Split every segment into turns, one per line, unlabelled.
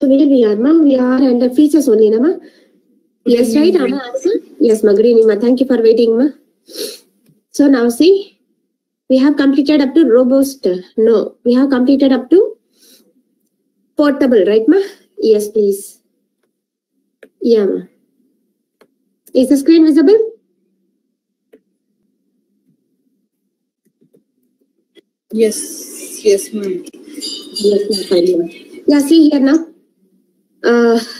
Where we are, ma'am? We are under features only, na, ma'am? Yes, right, Anna, answer? Yes, ma'am. Good evening, ma'am. Thank you for waiting, ma'am. So now see, we have completed up to robust. No, we have completed up to portable, right, ma'am? Yes, please. Yeah, ma'am. Is the screen visible?
Yes, ma'am.
Yes, ma'am. Yeah, see here now.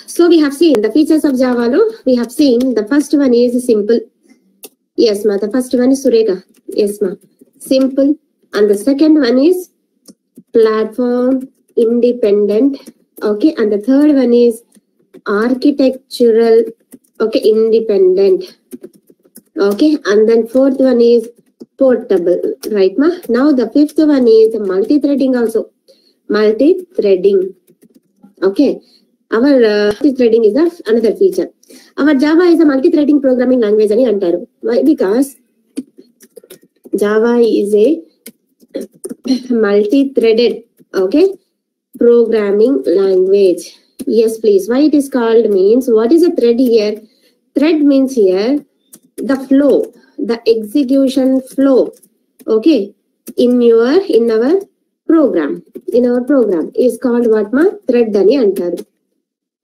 So we have seen the features of Java. No? We have seen the first one is simple. Yes, ma'am. The first one is Sureka. Yes, ma'am. Simple. And the second one is platform independent. Okay. And the third one is architectural. Okay. Independent. Okay. And then fourth one is portable. Right, ma? Now the fifth one is multi-threading also. Multi-threading. Okay. Our multi-threading is another feature. Our Java is a multi-threading programming language. Why? Because Java is a multi-threaded, okay, programming language. Yes, please. Why it is called means, what is a thread here? Thread means here the flow, the execution flow, okay, in our program. In our program is called what, ma? Thread ani antaru.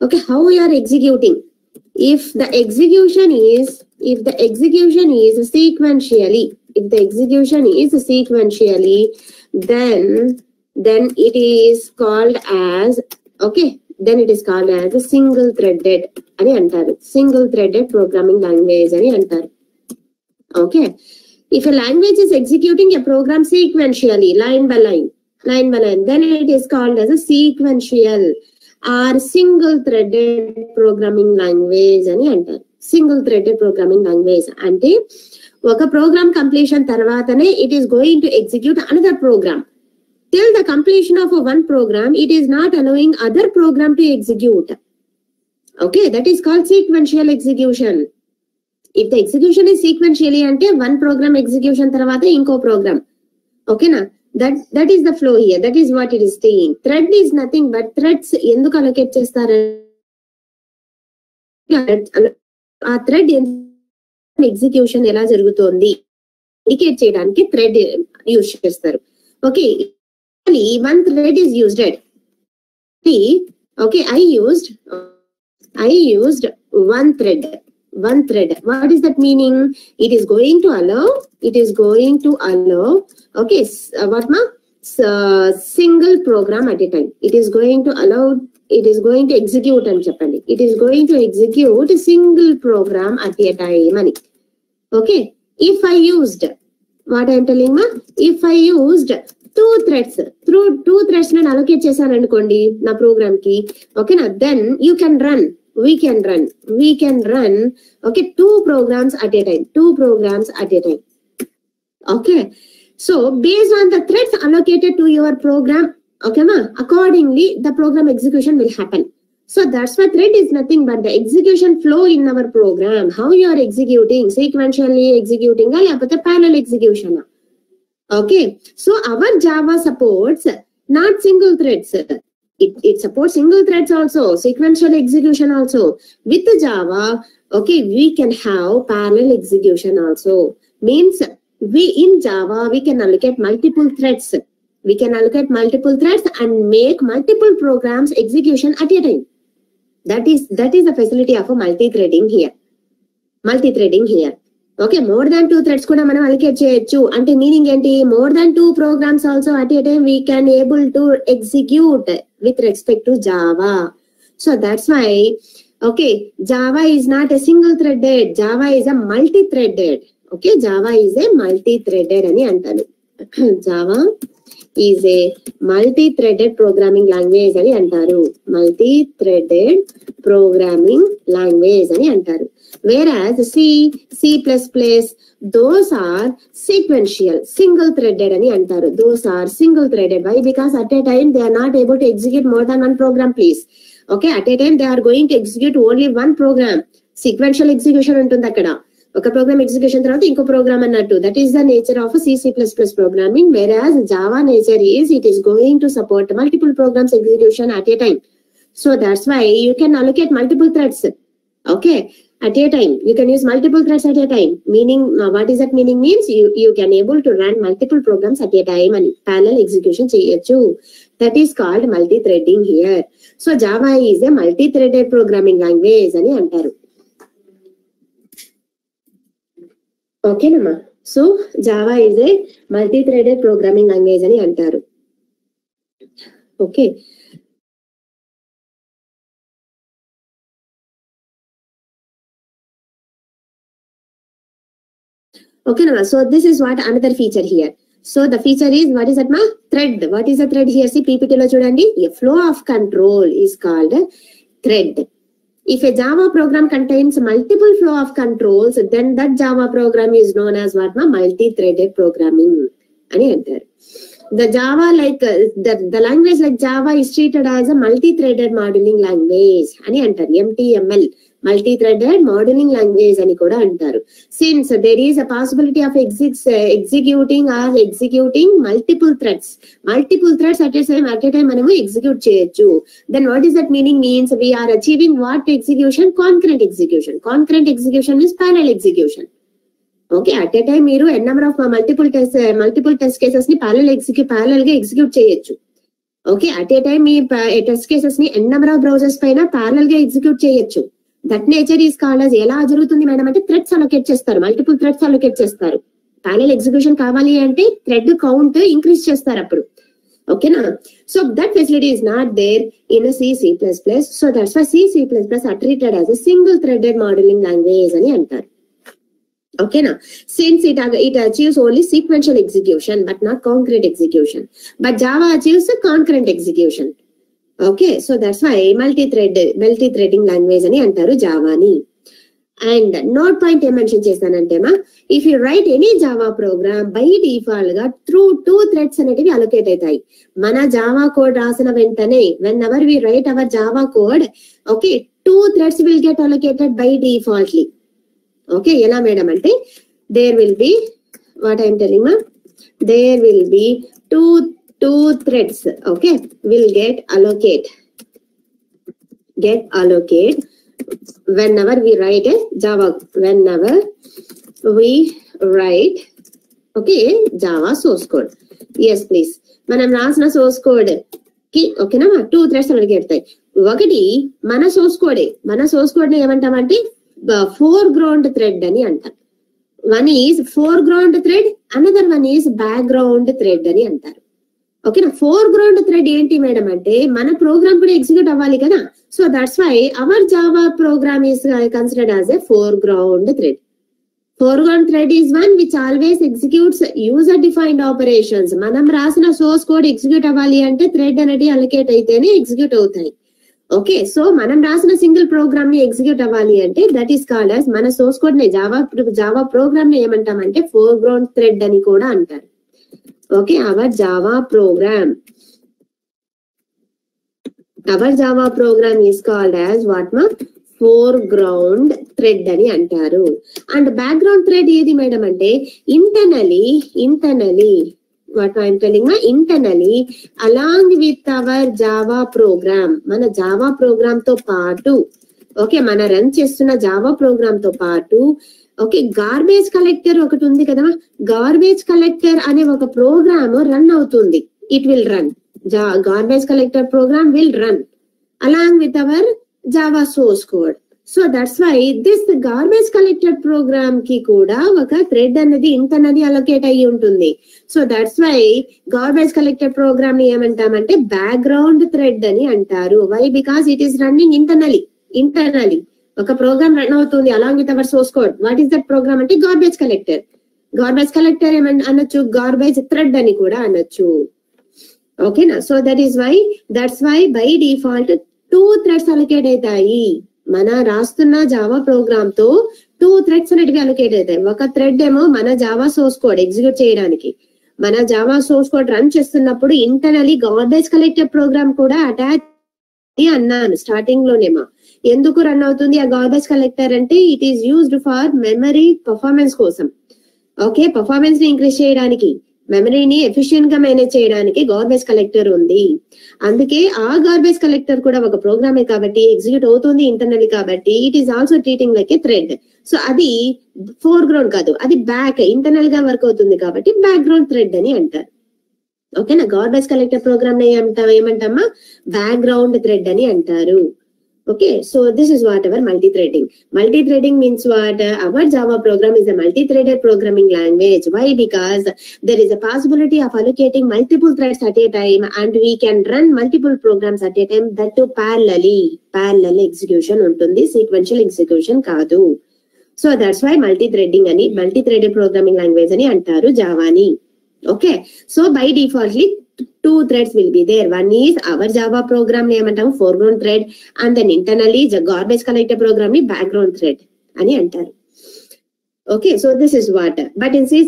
Okay, how we are executing? If the execution is sequentially, then it is called as, okay, then it is called as a single threaded ani antaru. Single threaded programming language ani antaru. Okay, if a language is executing a program sequentially, line by line, then it is called as a sequential or single threaded programming language ani antaru. Single threaded programming language ante oka program completion tarvatane it is going to execute another program. Till the completion of one program, it is not allowing other program to execute. Okay, that is called sequential execution. If the execution is sequentially ante one program execution tarvata inko program. Okay na? That is the flow here. That is what it is saying. Thread is nothing but threads enduku allocate chestaru. ఆ thread execution ఎలా జరుగుతోంది indicate చేయడానికి thread use చేస్తారు. Okay, one thread is used. Okay, I used one thread. What is that meaning? It is going to allow, okay, what ma? Single program at a time. It is going to execute and చెప్పండి. It is going to execute a single program at a time అని. Okay, if I used, what I am telling ma? If I used two threads నేను allocate చేశాను అనుకోండి నా programme కి, ఓకేనా, then we can run, okay, two programs at a time. Okay, so based on the threads allocated to your program, okay ma, accordingly the program execution will happen. So that's why thread is nothing but the execution flow in our program. How you are executing, sequentially executing or parallel execution. Okay, so our Java supports not single threads. It supports single threads also, sequential execution also. With Java, okay, we can have parallel execution also. Means in Java we can allocate multiple threads. And make multiple programs execution at a time. That is the facility of a multi-threading here. Okay, more than two threads kuda manam allocate cheyochu ante meaning enti, more than two programs also at a time we can able to execute with respect to Java. So that's why, okay, Java is not a single threaded, Java is a multi-threaded. Okay, Java is a multi threaded అని అంటారు. Java is a multi threaded programming language అని అంటారు. Multi threaded programming language అని అంటారు. వేరాజ్ C++, those are sequential, single threaded అని అంటారు. Those are single threaded. Why? Because at a time they are not able to execute more than one program, please. Okay, at a time they are going to execute only one program. Sequential execution ఉంటుంది అక్కడ. ఒక program execution తర్వాత ఇంకో program అన్నట్టు. That is the nature of C++ programming. Whereas Java nature is it is going to support multiple programs execution at a time. So that's why you can allocate multiple threads. Okay, at a time you can use multiple threads at a time. Meaning, what is that meaning? Means you can able to run multiple programs at a time and parallel execution cheyochu. That is called multi-threading here. So Java is a multi-threaded programming language ani antaru. Okay nama. So Java is a multi-threaded programming language ani antaru. Okay. Okay, now, so this is what another feature here. So the feature is, what is that ma? Thread. What is a thread here? See, PPT lo chudandi. A flow of control is called thread. If a Java program contains multiple flow of controls, then that Java program is known as what ma? Multi-threaded programming. Ani antaru. The Java the language like Java is treated as a multi-threaded modeling language. Ani antaru. MTML. Multi-threaded modeling language అని కూడా అంటారు. Since there is a possibility of executing multiple threads at a time మనము execute చేయొచ్చు. Then what is that meaning? Means we are achieving what execution? Concurrent execution. Concurrent execution means parallel execution. Okay, at a time మీరు n number of multiple test cases ని parallel గా execute చేయొచ్చు. Okay, at a time me test cases ని n number of browsers పైన parallel గా execute చేయొచ్చు. That nature is called as ఎలా జరుగుతుంది మేడం అంటే థ్రెడ్స్ అలొకేట్ చేస్తారు, మల్టిపుల్ థ్రెడ్స్ అలొకేట్ చేస్తారు. ప్యారలల్ ఎగ్జిక్యూషన్ కావాలి అంటే థ్రెడ్ కౌంట్ ఇంక్రీజ్ చేస్తారు అప్పుడు. ఓకేనా? So that facility is not there in C++. So that's why C++ are treated as a single threaded modelling language అని అంటారు. ఓకేనా? సిన్స్ it achieves only sequential execution but not concurrent execution. But Java achieves concurrent execution. Okay, so that's why multi-threading language అని అంటారు జావాని. And note point ఏం mention చేస్తానంటేమా, if you write any Java program by default గా through 2 threads అనేటివి allocate అవుతాయి. మన Java code రాసిన వెంటనే whenever we write our Java code, okay, 2 threads will get allocated by defaultly. Okay, ఎలా madam అంటే there will be what I'm telling మా, there will be two threads, okay, will get allocate whenever we write a Java, okay, Java source code. Yes please, మనం రాసిన source code కి ఓకేనా 2 threads అడిగేస్తాయి. ఒకటి మన source code ని ఏమంటామంటే foreground thread అని అంటారు. One is foreground thread, another one is background thread అని అంటారు. ఓకేనా? ఫోర్గ్రౌండ్ థ్రెడ్ ఏంటి మేడం అంటే మన ప్రోగ్రామ్ కూడా ఎగ్జిక్యూట్ అవ్వాలి కదా. So that's why our Java program is considered as a foreground thread. Foreground thread is one which always executes user defined operations. మనం రాసిన సోర్స్ కోడ్ ఎగ్జిక్యూట్ అవ్వాలి అంటే థ్రెడ్ అనేది అలొకేట్ అయితేనే ఎగ్జిక్యూట్ అవుతాయి. ఓకే, సో మనం రాసిన సింగిల్ ప్రోగ్రామ్ ని ఎగ్జిక్యూట్ అవ్వాలి అంటే దట్ ఈస్ కాల్డ్ యాజ్ మన సోర్స్ కోడ్ ని జావా ప్రోగ్రామ్ ని ఏమంటామంటే ఫోర్గ్రౌండ్ థ్రెడ్ అని కూడా అంటారు. Okay, our Java program is called as what ma? Foreground thread అని అంటారు. అండ్ బ్యాక్గ్రౌండ్ థ్రెడ్ ఏది మేడం అంటే internally what I am telling ma, internally along with our Java program, మన జావా ప్రోగ్రామ్ తో పాటు, ఓకే, మన రన్ చేస్తున్న Java programme తో పాటు, ఓకే, గార్బేజ్ కలెక్టర్ ఒకటి ఉంది కదా, గార్బేజ్ కలెక్టర్ అనే ఒక ప్రోగ్రామ్ రన్ అవుతుంది. It will run, garbage collector program will run along with our Java source code. So that's why this garbage collector program కి కూడా ఒక థ్రెడ్ అనేది ఇంటర్నల్లీ అలొకేట్ అయ్యి ఉంటుంది. సో దట్స్ వై గార్బేజ్ కలెక్టర్ ప్రోగ్రామ్ ని ఏమంటామంటే బ్యాక్గ్రౌండ్ థ్రెడ్ అని అంటారు. Why? Because it is running internally. ఒక ప్రోగ్రామ్ రన్ అవుతుంది along with our source code. What is that program అంటే గార్బేజ్ కలెక్టర్. గార్బేజ్ కలెక్టర్ ఏమని అనొచ్చు, గార్బేజ్ థ్రెడ్ అని కూడా అనొచ్చు. ఓకేనా? So that's why by default 2 threads allocate అవుతాయి. మన రాస్తున్న జావా ప్రోగ్రామ్ తో 2 థ్రెడ్స్ అనేటివి అలొకేట్ అవుతాయి. ఒక థ్రెడ్ ఏమో మన జావా సోర్స్ కోడ్ ఎగ్జిక్యూట్ చేయడానికి, మన జావా సోర్స్ కోడ్ రన్ చేస్తున్నప్పుడు ఇంటర్నలీ గార్బేజ్ కలెక్టర్ ప్రోగ్రామ్ కూడా అటాచ్ అన్నాను స్టార్టింగ్ లోనేమో. ఎందుకు రన్ అవుతుంది ఆ గార్బేజ్ కలెక్టర్ అంటే it is used for memory performance కోసం. ఓకే, పర్ఫార్మెన్స్ ని ఇంక్రీజ్ చేయడానికి, మెమరీని ఎఫిషియెంట్ గా మేనేజ్ చేయడానికి గార్బేజ్ కలెక్టర్ ఉంది. అందుకే ఆ గార్బేజ్ కలెక్టర్ కూడా ఒక ప్రోగ్రామే కాబట్టి ఎగ్జిక్యూట్ అవుతుంది ఇంటర్నల్ కాబట్టి it is also treating like A thread. So అది ఫోర్ గ్రౌండ్ కాదు, అది బ్యాక్ ఇంటర్నల్ గా వర్క్ అవుతుంది కాబట్టి బ్యాక్ గ్రౌండ్ థ్రెడ్ అని అంటారు. ఓకేనా? గార్బేజ్ కలెక్టర్ ప్రోగ్రామ్ ఏమంటామా, బ్యాక్ గ్రౌండ్ థ్రెడ్ అని అంటారు. Okay, so this is what our multi-threading. Multi-threading means what? Our Java program is a multi-threaded programming language. Why? Because there is a possibility of allocating multiple threads at a time and we can run multiple programs at a time, that too parallelly. Parallel execution untundi, sequential execution kaadu. So that's why multi-threading ani, multi-threaded programming language ani antaru Java ni. Okay, so by defaultly 2 threads will be there. One is our Java program name antam foreground thread, and then internally the garbage collector program ni background thread ani antaru. Okay, so this is what. But in C++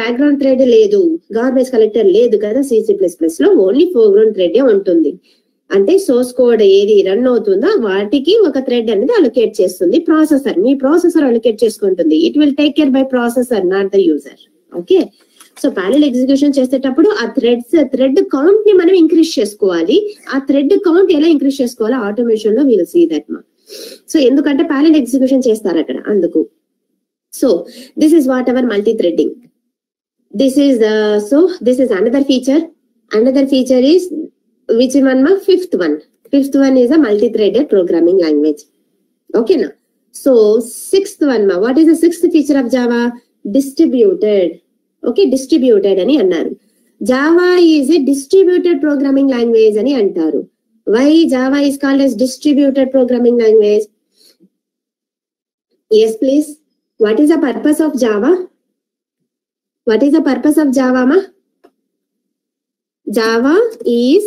background thread ledu, garbage collector ledu kada. C++ lo only foreground thread e untundi. అంటే source code ఏది run అవుతుందో వాటికి ఒక thread అనేది allocate చేస్తుంది processor. మీ processor allocate చేసుకుంటుంది. It will take care by processor, not the user. Okay, so parallel execution చేసేటప్పుడు ఆ థ్రెడ్ కౌంట్ ని మనం ఇంక్రీజ్ చేసుకోవాలి. ఆ థ్రెడ్ కౌంట్ ఎలా ఇంక్రీజ్ చేసుకోవాలో ఆటోమేషన్ లో వీల్ సీ దట్ మా. సో ఎందుకంటే ప్యారలల్ ఎగ్జిక్యూషన్ చేస్తారు అక్కడ, అందుకు. So this is what our multithreading. This is another feature. Another feature is which one ma? Fifth one is a multi-threaded programming language. Okay na? So sixth one ma, what is the sixth feature of Java? Distributed. Okay, distributed ani annaru. Java is a distributed programming language ani antaru. Why Java is called as distributed programming language? Yes please, what is the purpose of Java? What is the purpose of Java ma? Java is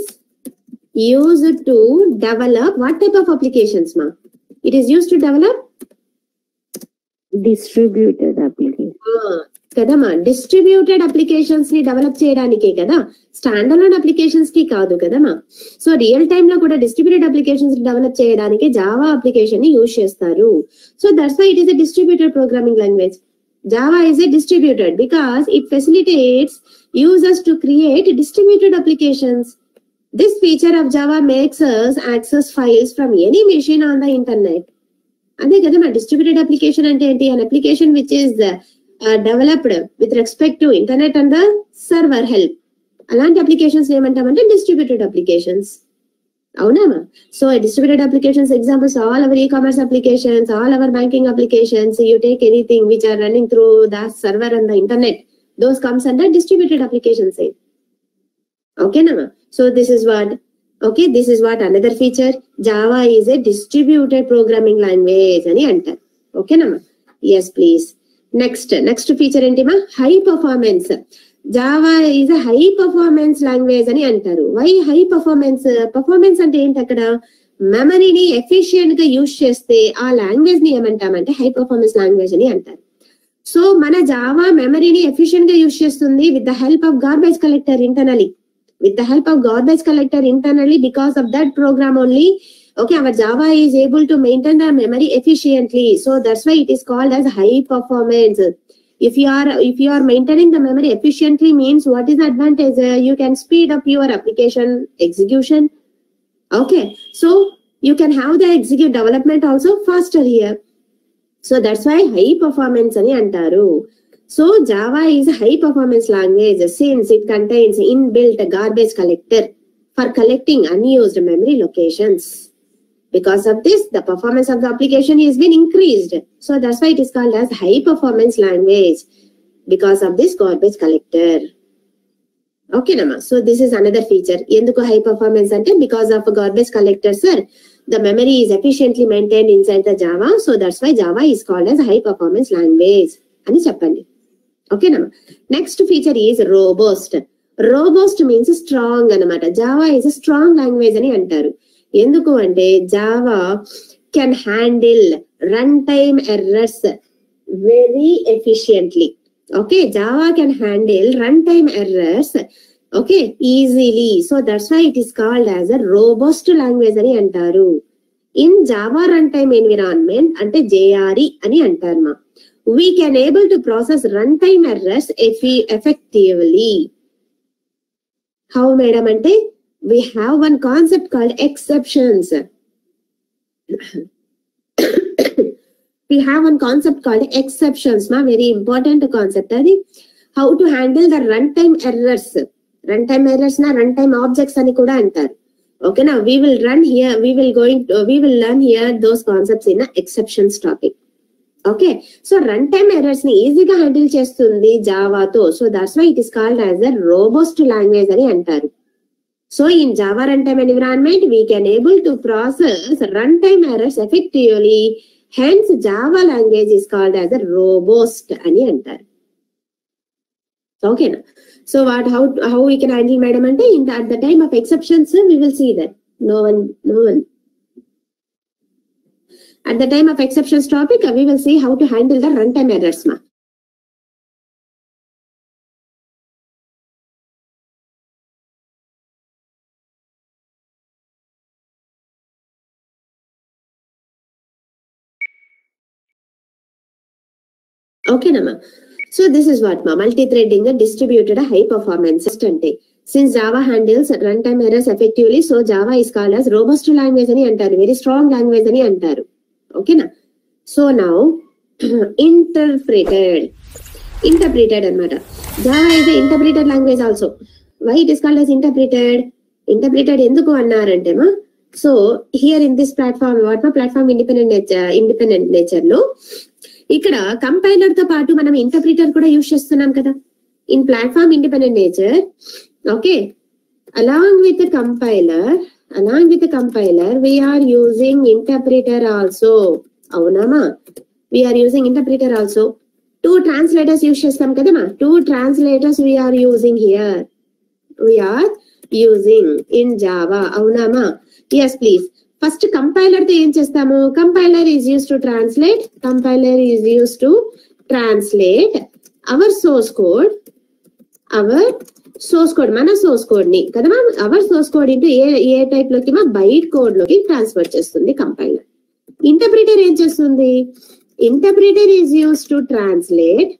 used to develop what type of applications ma? It is used to develop
distributed applications.
కదా మా, distributed applications ని develop చేయడానికే కదా, stand alone applications కి కాదు కదా మా. So real time లో కూడా డిస్ట్రిబ్యూటెడ్ అప్లికేషన్స్ డెవలప్ చేయడానికి జావా అప్లికేషన్ ని యూజ్ చేస్తారు. So that's why it is a distributed programming language. Java is a distributed because it facilitates users to create distributed applications. This feature of Java makes us access files from any machine on the internet. అదే కదా మా distributed application అంటే ఏంటి? an application which is developed with respect to internet and the server help. అలాంటి applications ఏమంటామంటే distributed applications. అవునా? So distributed applications examples, all our e-commerce applications, all our banking applications, you take anything which are running through the server and the internet, those comes under distributed applications. Okay na? So this is what another feature. Java is a distributed programming language ani antaru. Okay na? Yes please. Next feature enti ma? High performance. Java is a high performance language ani antaru. Why high performance? Performance ante enti akkada మెమరీని efficient గా use చేస్తే ఆ language ని ఏమంటామంటే high performance language అని అంటారు. So మన Java మెమరీని ఎఫిషియెంట్ గా యూజ్ చేస్తుంది with the help of garbage collector internally. With the help of garbage collector internally, because of that program only, okay, our Java is able to maintain the memory efficiently. So that's why it is called as high performance. If you are maintaining the memory efficiently, means what is the advantage? You can speed up your application execution. Okay, so you can have the execute development also faster here. So that's why high performance ani antaru. So Java is a high performance language since it contains inbuilt garbage collector for collecting unused memory locations. Because of this, the performance of the application has been increased. So that's why it is called as high performance language, because of this garbage collector. ఓకేనమ్మా. So this is another feature. ఎందుకు high performance అంటే because of garbage collector sir the memory is efficiently maintained inside the Java, so that's why Java is called as a high performance language అని చెప్పండి. ఓకేనమ్మా. Next feature is robust. Robust means strong అనమాట. Java is a strong language అని అంటారు. ఎందుకు అంటే Java can handle run time errors very efficiently. Okay, Java can handle run time errors okay easily. So that's why it is called as a robust language అని అంటారు. In Java run time environment అంటే JRE అని అంటారు మా. We can able to process run time errors effectively. How madam అంటే we have one concept called exceptions. We have one concept called exceptions ma, very important concept adi. How to handle the runtime errors. Runtime errors na runtime objects ani kuda antaru. Okay, now we will learn here those concepts in a exceptions topic. Okay, so runtime errors ni easy ga handle chestundi Java tho. So that's why it is called as a robust language ani antaru. So in Java runtime environment, we can able to process runtime errors effectively. Hence, Java language is called as a robust ani antaru. Okay, so how we can handle madam ante at the time of exceptions we will see that no one. At the time of exceptions topic we will see how to handle the runtime errors ma. Okay, Nama. So this is what ma multi-threading a distributed high performance system. Since Java handles runtime errors effectively, so Java is called as robust language ani antaru, very strong language ani antaru. Okay na. So now interpreted anamata. Java is a interpreted language also. Why it is called as interpreted? Interpreted enduku annarante ma. So here in this platform, what ma platform independent nature lo ఇక్కడ compiler తో పాటు మనం interpreter కూడా use చేస్తున్నాం కదా in platform independent nature. Okay, along with compiler we are using interpreter also. అవునామా, we are using interpreter also. 2 translators use చేస్తాం కదమ్మా. 2 translators we are using here. We are using in Java. అవునామా? Yes please. ఫస్ట్ కంపైలర్ తో ఏం చేస్తాము? Compiler is use to translate. Our source code మన source code ని కదా our source code into A type లోకి మా బైట్ కోడ్ లోకి ట్రాన్స్ఫర్ చేస్తుంది కంపైలర్. ఇంటర్ప్రిటర్ ఏం చేస్తుంది? Interpreter is use to translate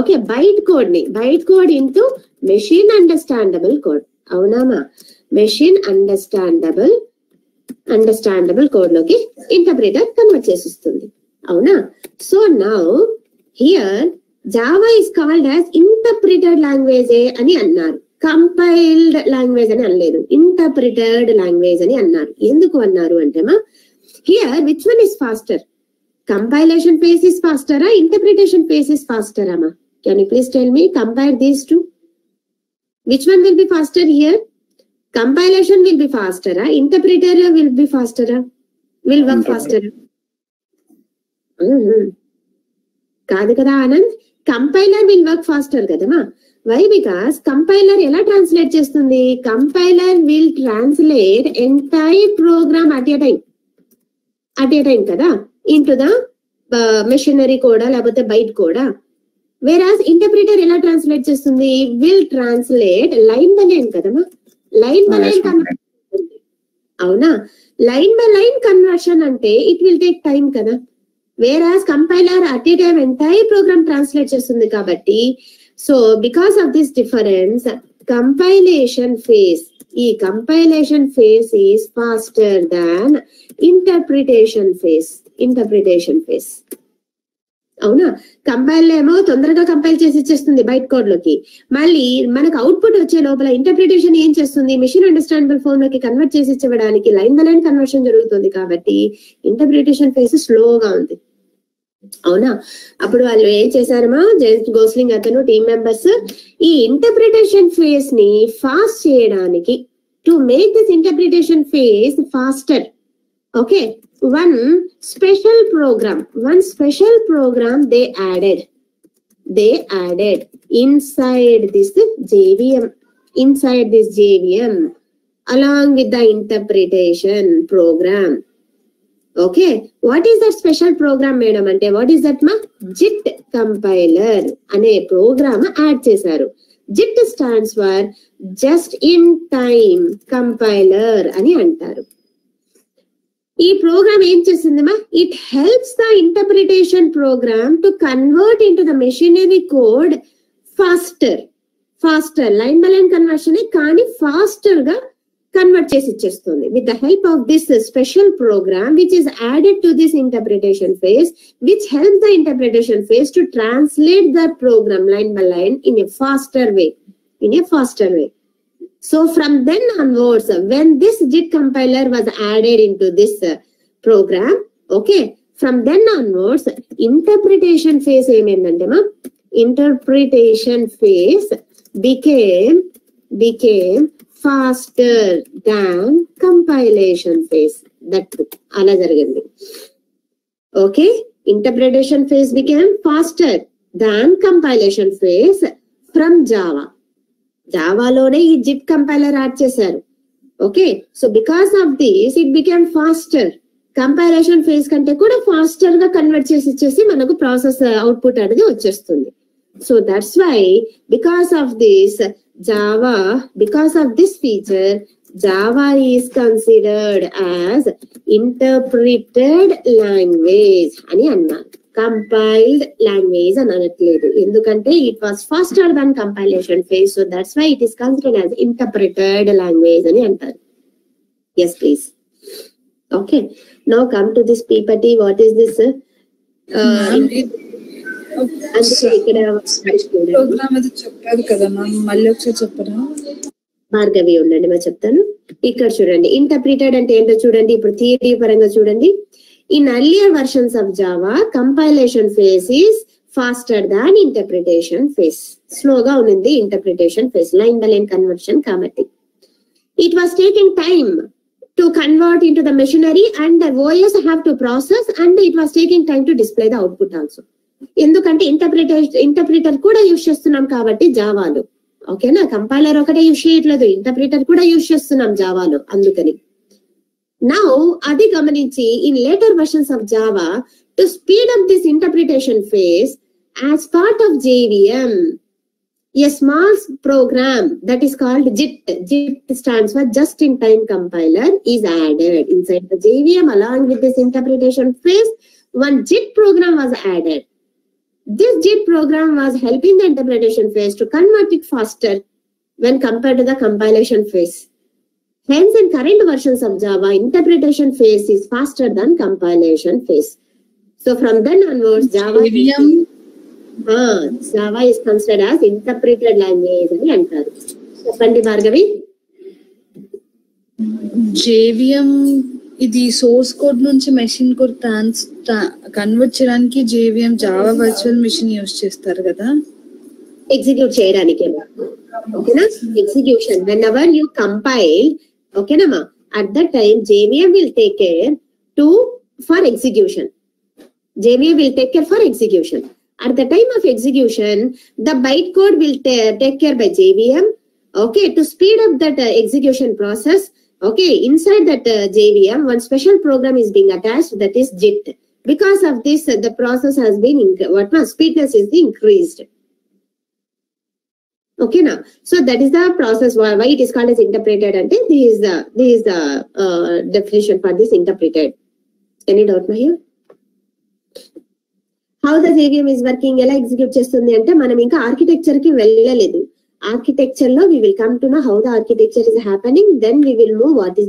okay byte code into machine understandable code. అవునామా? మెషిన్ అండర్స్టాండబుల్ కోడ్ లోకి ఇంటర్ప్రిటర్ కన్వర్ట్ చేసిస్తుంది. అవునా? So now here Java is called as interpreted language అని అన్నారు. కంపైల్డ్ లాంగ్వేజ్ అని అనలేదు, ఇంటర్ప్రిటెడ్ లాంగ్వేజ్ అని అన్నారు. ఎందుకు అన్నారు అంటే మా here which one is faster? Compilation phase is faster, interpretation phase is faster, ama? Can you please tell me, compare these two? Which one will be faster here? Compilation will be faster, interpreter will be faster, will work faster. కాదు కదా Anand, compiler will work faster కదమ్మా. Why? Because compiler ఎలా translate చేస్తుంది? Compiler will translate entire program at a time కదా into the machinery కోడా లేకపోతే byte కోడా. Whereas interpreter ఎలా ట్రాన్స్లేట్ చేస్తుంది? Will translate line by line కదమ్మా. Line by line conversion. అవునా? లైన్ బై లైన్ కన్వర్షన్ అంటే ఇట్ విల్ టేక్ టైం కదా. Whereas compiler at a time entire program translate చేస్తుంది కాబట్టి, so because of this difference compilation phase is faster than interpretation phase. అవునా? Compile ఏమో తొందరగా compile చేసి ఇచ్చేస్తుంది బైట్ కోడ్ లోకి. మళ్ళీ మనకు అవుట్పుట్ వచ్చే లోపల ఇంటర్ప్రిటేషన్ ఏం చేస్తుంది? మెషిన్ అండర్స్టాండబుల్ ఫామ్ లోకి కన్వర్ట్ చేసి ఇవ్వడానికి లైన్ బై లైన్ కన్వర్షన్ జరుగుతుంది కాబట్టి ఇంటర్ప్రిటేషన్ ఫేజ్ స్లోగా ఉంది. అవునా? అప్పుడు వాళ్ళు ఏం చేశారమ్మా, జేమ్స్ గోస్లింగ్ అతను టీమ్ మెంబర్స్ ఈ ఇంటర్ప్రిటేషన్ ఫేజ్ ని ఫాస్ట్ చేయడానికి, to make this interpretation phase faster, okay, one special program they added inside this JVM along with the interpretation program. Okay, what is that special program madam ante? What is that ma? JIT compiler ane program add chesaru. JIT stands for just in time compiler ani antaru. ఈ program ఏం చేసిందమ్మా, it helps the interpretation program to convert into the machinery code faster line by line conversion కానీ faster గా convert చేసి ఇచ్చేస్తుంది. With the help of this special program which is added to this interpretation phase, which help the interpretation phase to translate the program line by line in a faster way. So from then onwards, when this JIT compiler was added into this program, okay, from then onwards, interpretation phase became faster than compilation phase. That ala jarigindi. Okay, interpretation phase became faster than compilation phase from Java. జావాలోనే ఈ JIT compiler add చేశారు. Okay, so because of this it became faster. Compilation phase కంటే కూడా faster గా convert చేసి ఇచ్చేసి మనకు process output అనేది వచ్చేస్తుంది. So that's why because of this feature Java is considered as interpreted language అని అన్నారు. కంపైల్డ్ లాంగ్వేజ్ అని అనట్లేదు, ఎందుకంటే it was faster than compilation phase. So that's why it is considered as interpreted language అని అంటారు. Yes please. Okay, now come to this PPT. What is this? ఇక్కడ
program అది చెప్పారు కదా మ్యామ్, మళ్ళీ ఒకసారి చెప్పరా?
భార్గవి ఉండండి మరి చెప్తాను. ఇక్కడ చూడండి, ఇంటర్ప్రిటెడ్ అంటే ఏంటో చూడండి. ఇప్పుడు థియరీ పరంగా చూడండి. In earlier versions of Java, compilation phase is faster than interpretation phase. Slow ga unindi interpretation phase, line by line conversion kabatti. It was taking time to convert into the machinery and the OS have to process, and it was taking time to display the output also. ఎందుకంటే interpreter కూడా use చేస్తున్నాం కాబట్టి జావాలో. ఓకేనా, compiler ఒకటే use చేయట్లేదు, interpreter కూడా use చేస్తున్నాం జావాలో, అందుకని. Now, adi gamanchi, in later versions of Java, to speed up this interpretation phase, as part of JVM, a small program that is called JIT. JIT stands for Just in Time Compiler is added inside the JVM. Along with this interpretation phase, one JIT program was added. This JIT program was helping the interpretation phase to convert it faster when compared to the compilation phase. Hence, in current versions of Java, interpretation phase is faster than compilation phase. So from then onwards, Java is considered as interpreted language అని అంటారు. చెప్పండి Bhargavi.
JVM ఇది source code నుంచి machine code convert చేయడానికి JVM Java virtual machine use చేస్తారు కదా,
execute చేయడానికి. ఓకేనా, execution whenever you compile, okay nama, at that time JVM will take care for execution. JVM will take care for execution. At the time of execution, the bytecode will take care by JVM, okay, to speed up that execution process. Okay, inside that JVM, one special program is being attached, that is JIT. Because of this, the process has been speedness is increased. Okay, now so that is the process why it is called as interpreted. And this is the definition for this interpreted. Any doubt here? How the JVM is working, ఎలా execute చేస్తుంది అంటే మనం ఇంకా architecture కి వెళ్ళలేదు. Architecture లో we will come to know how the architecture is happening, then we will move what is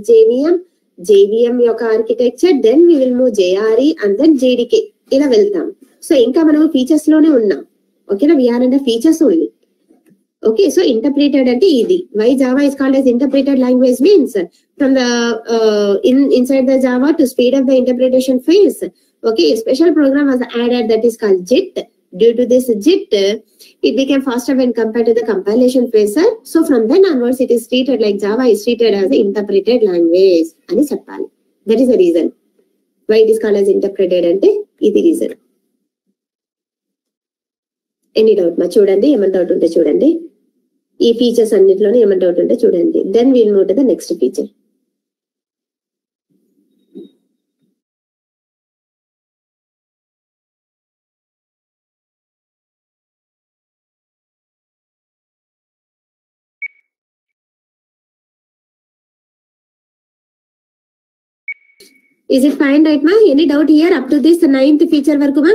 JVM యొక్క architecture, then we will move JRE and then JDK ఇలా వెళ్తాం. సో ఇంకా మనం ఫీచర్స్ లోనే ఉన్నాం. ఓకేనా, we are under features only. Okay, so interpreted ante idi. Why Java is called as interpreted language means from the inside the Java to speed up the interpretation phase, Okay, a special program was added that is called JIT. Due to this JIT, it became faster when compared to the compilation phase. So from then onwards, it is treated like Java is treated as an interpreted language. And that is the reason why it is called as interpreted. And this is the reason. Any doubt? Ma chudandi, eman doubt unte chudandi. Ee features annitlono eman doubt unte chudandi. Then we'll move to the next feature. Is it fine right ma? Any doubt here up to this 9th feature varaku ma?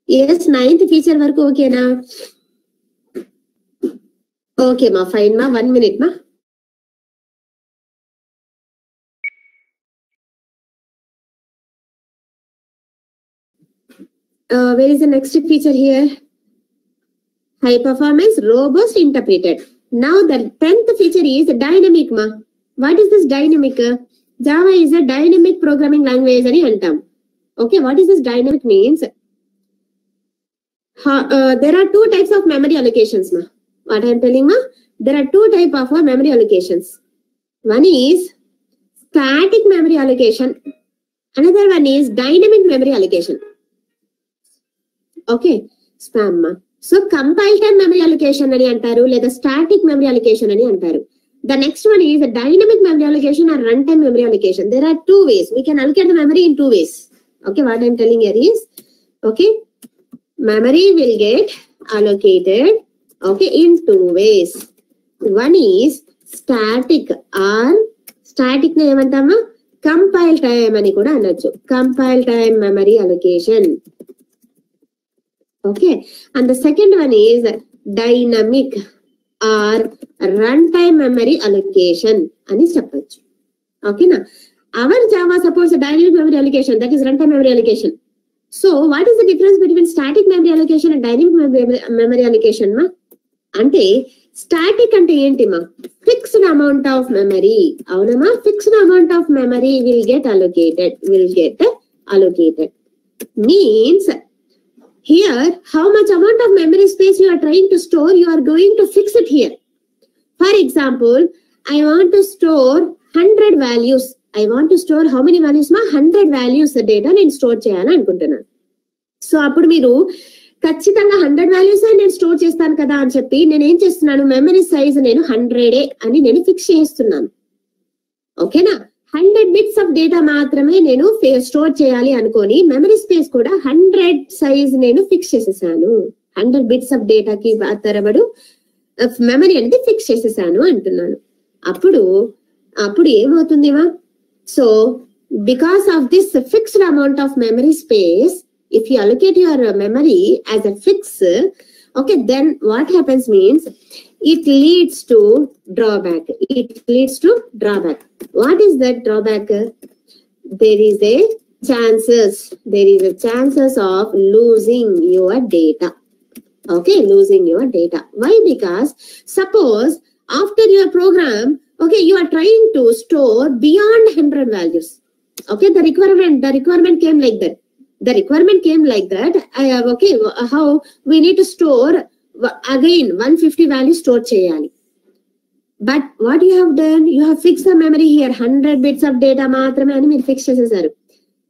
Yes, 9th feature varaku okay na? Okay ma, fine ma, 1 minute ma. Where is the next feature here? High performance, robust, interpreted. Now the 10th feature is dynamic ma. What is this dynamic? Java is a dynamic programming language ani antam. Okay, what is this dynamic means? There are two types of memory allocations ma. What I am telling ma? There are two types of memory allocations. One is static memory allocation. Another one is dynamic memory allocation. Okay, spam ma. So compile time memory allocation ani antaru లేదా static memory allocation ani antaru. The next one is a dynamic memory allocation or runtime memory allocation. There are two ways. We can allocate the memory in two ways. Okay, what I am telling here is, okay, memory will get allocated, okay, in two ways. One is static or static ne emantama compile time ani kuda anachu. Compile time memory allocation. Okay, and the second one is dynamic or runtime memory allocation ani చెప్పొచ్చు. Okay na? Our Java supports a dynamic memory allocation, that is runtime memory allocation. So what is the difference between static memory allocation and dynamic memory allocation ma? Ante static ante enti ma? Fixed amount of memory. Avuna ma? Fixed amount of memory will get allocated. Means here, how much amount of memory space you are trying to store, you are going to fix it here. For example, I want to store 100 values. I want to store how many values ma? 100 values data నేను store చేయాలని అనుకుంటున్నాను. So అప్పుడు మీరు ఖచ్చితంగా 100 values నేను store చేస్తాను కదా అని చెప్పి నేను ఏం చేస్తున్నాను, మెమరీ సైజ్ నేను 100 అని నేను ఫిక్స్ చేస్తున్నాను. ఓకేనా? 100 బిట్స్ ఆఫ్ డేటా మాత్రమే నేను స్టోర్ చేయాలి అనుకొని మెమరీ స్పేస్ కూడా 100 సైజ్ నేను ఫిక్స్ చేసేసాను. 100 బిట్స్ ఆఫ్ డేటాకి తరబడు మెమరీ అనేది ఫిక్స్ చేసేసాను అంటున్నాను. అప్పుడు ఏమవుతుందిమా? So because of this fixed amount of memory space, if you allocate your memory as a fix, okay, then what happens means it leads to drawback. What is that drawback? There is a chances of losing your data. Okay, losing your data. Why? Because suppose after your program, okay, you are trying to store beyond 100 values. Okay, the requirement came like that. Okay, how we need to store again 150 values store cheyali. But what you have done, you have fixed the memory here, 100 bits of data maatrame ani meer fix chesaru.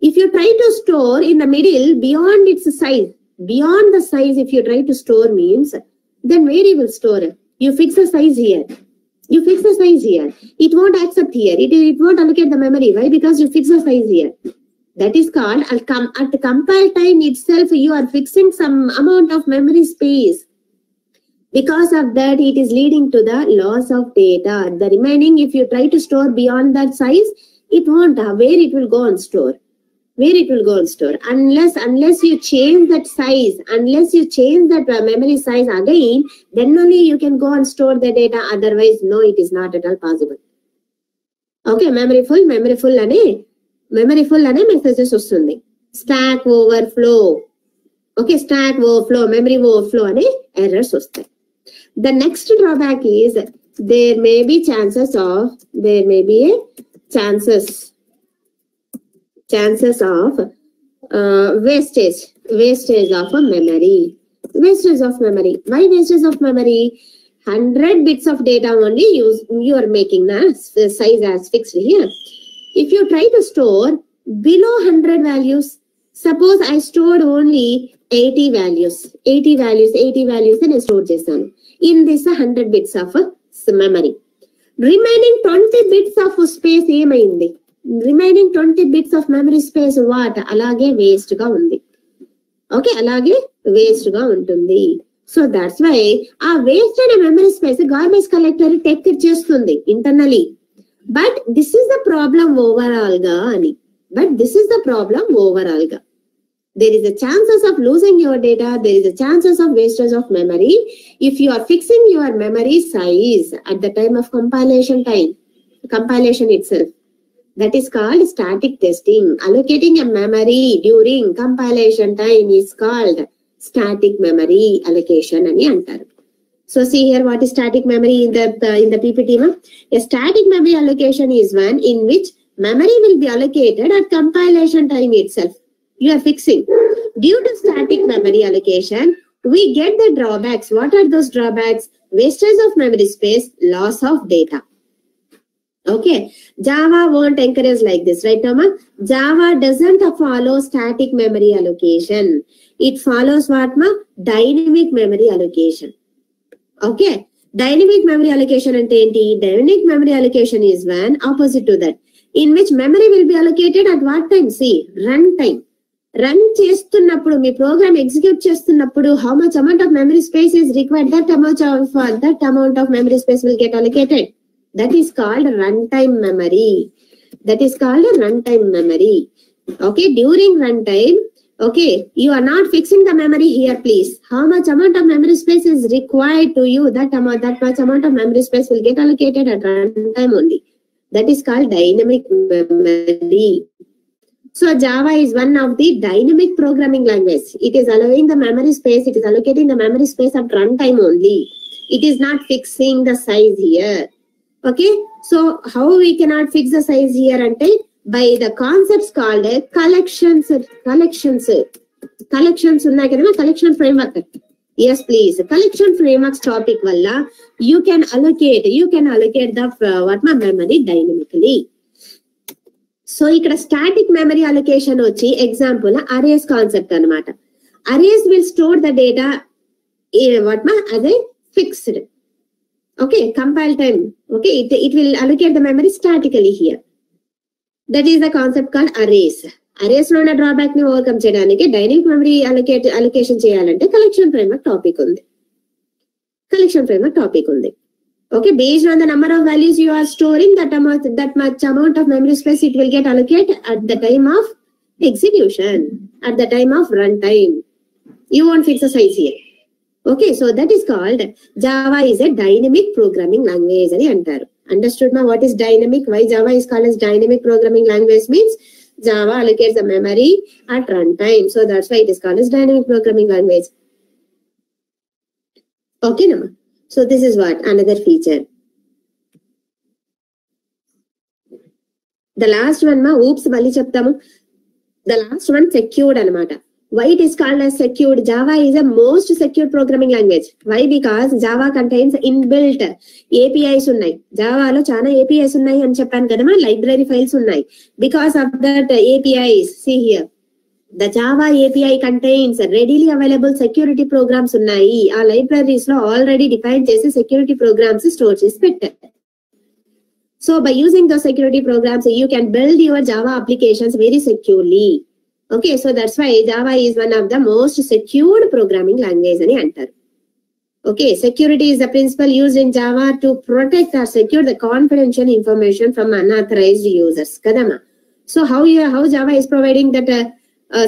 If you try to store in the middle beyond its size, beyond the size, if you try to store means, then where you will store? You fix the size here. It won't accept here. It won't allocate the memory. Why? Because you fix the size here. That is called at compile time itself, you are fixing some amount of memory space. Because of that, it is leading to the loss of data. The remaining, if you try to store beyond that size, it won't have where it will go and store. Unless you change that size, unless you change that memory size again, then only you can go and store the data. Otherwise, no, it is not at all possible. Okay, memory full అనే messages వస్తుంది. Stock overflow, okay, stock overflow, memory overflow అనే errors వస్తాయి. The next drawback is there may be a chances chances of wastage of a memory. Wastage of memory. Why wastage of memory? 100 bits of data only you are making the size as fixed here. If you try to store below 100 values, suppose I stored only 80 values then I stored చేస్తాను. In this 100 bits of memory. Remaining 20 bits of space ఏమైంది? Remaining 20 bits of memory space what? అలాగే waste గా ఉంది. Okay, అలాగే waste గా ఉంటుంది. So that's why ఆ waste అయిన memory space garbage collector take చేస్తుంది internally. But this is the problem overall గా అని. There is a chances of losing your data. There is a chances of wastage of memory if you are fixing your memory size at the time of compilation itself. That is called static testing. Allocating a memory during compilation time is called static memory allocation ani antaru. So see here what is static memory in the PPT. A static memory allocation is one in which memory will be allocated at compilation time itself. You are fixing. Due to static memory allocation, we get the drawbacks. What are those drawbacks? Wastage of memory space, loss of data. Okay, Java won't encourage like this, right, Nama? Java doesn't follow static memory allocation. It follows what, ma? Dynamic memory allocation. Okay, dynamic memory allocation ante enti? Dynamic memory allocation is one opposite to that, in which memory will be allocated at what time? See, run time. Run చేస్తున్నప్పుడు మీ programme execute చేస్తున్నప్పుడు how much amount of memory space is required, that amount of memory space will get allocated. That is called runtime memory. Okay, during runtime, okay, you are not fixing the memory here, please. How much amount of memory space is required to you, that much amount of memory space will get allocated at runtime only. That is called dynamic memory. So Java is one of the dynamic programming language. It is allowing the memory space, it is allocating the memory space at runtime only. It is not fixing the size here. Okay, so how we cannot fix the size here ante by the concepts called collections unnai kada, collection framework. Yes please, collection frameworks topic valla you can allocate the memory dynamically. So ikkada static memory allocation వచ్చి example arrays concept అన్నమాట. Arrays will store the data as a fixed. Okay, compile time. Okay, it will allocate the memory statically here. That is the concept called arrays. Arrays లో ఉన్న drawback ని overcome చేయడానికి dynamic memory allocation చేయాలంటే collection framework topic ఉంది. Okay, based on the number of values you are storing, that much amount of memory space it will get allocated at the time of execution, at the time of runtime. You won't fix the size here. Okay, so that is called Java is a dynamic programming language ani antaru. Understood ma? What is dynamic? Why Java is called as dynamic programming language means Java allocates the memory at runtime. So that's why it is called as dynamic programming language. Okay, Nama. So this is what another feature. The last one ma, oops mali cheptamu. The last one secured anamata. Why it is called as secured? Java is a most secure programming language. Why? Because Java contains inbuilt APIs unnai. Java lo chana APIs unnai ani cheppanu kada ma, library files unnai. Because of that APIs, see here, the Java API contains readily available security programs unnai. Aa libraries lo already defined chesi security programs store chesi pettaru. So by using those security programs you can build your Java applications very securely. Okay, so that's why Java is one of the most secured programming language ani antaru. Okay, security is the principle used in Java to protect or secure the confidential information from unauthorized users. Kadama. So how Java is providing that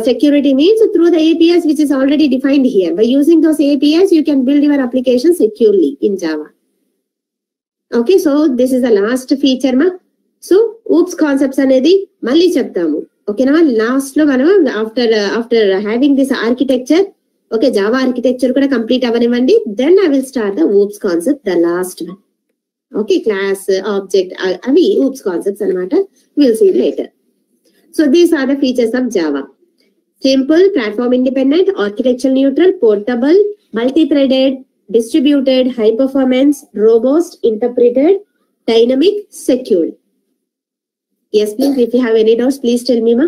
security means through the APIs which is already defined here. By using those APIs you can build your application securely in Java. Okay, so this is the last feature ma. So oops concepts anedi malli cheptamu. Okay, now last lo manam after having this architecture, okay, Java architecture kuda complete avanivandi, then I will start the oops concept, the last one. Okay, class, object, avi oops concepts anamata. We'll see later. So these are the features of Java. Simple, platform independent, architecture neutral, portable, multi-threaded, distributed, high performance, robust, interpreted, dynamic, secure. Yes, please. If you have any doubts, please tell me, ma.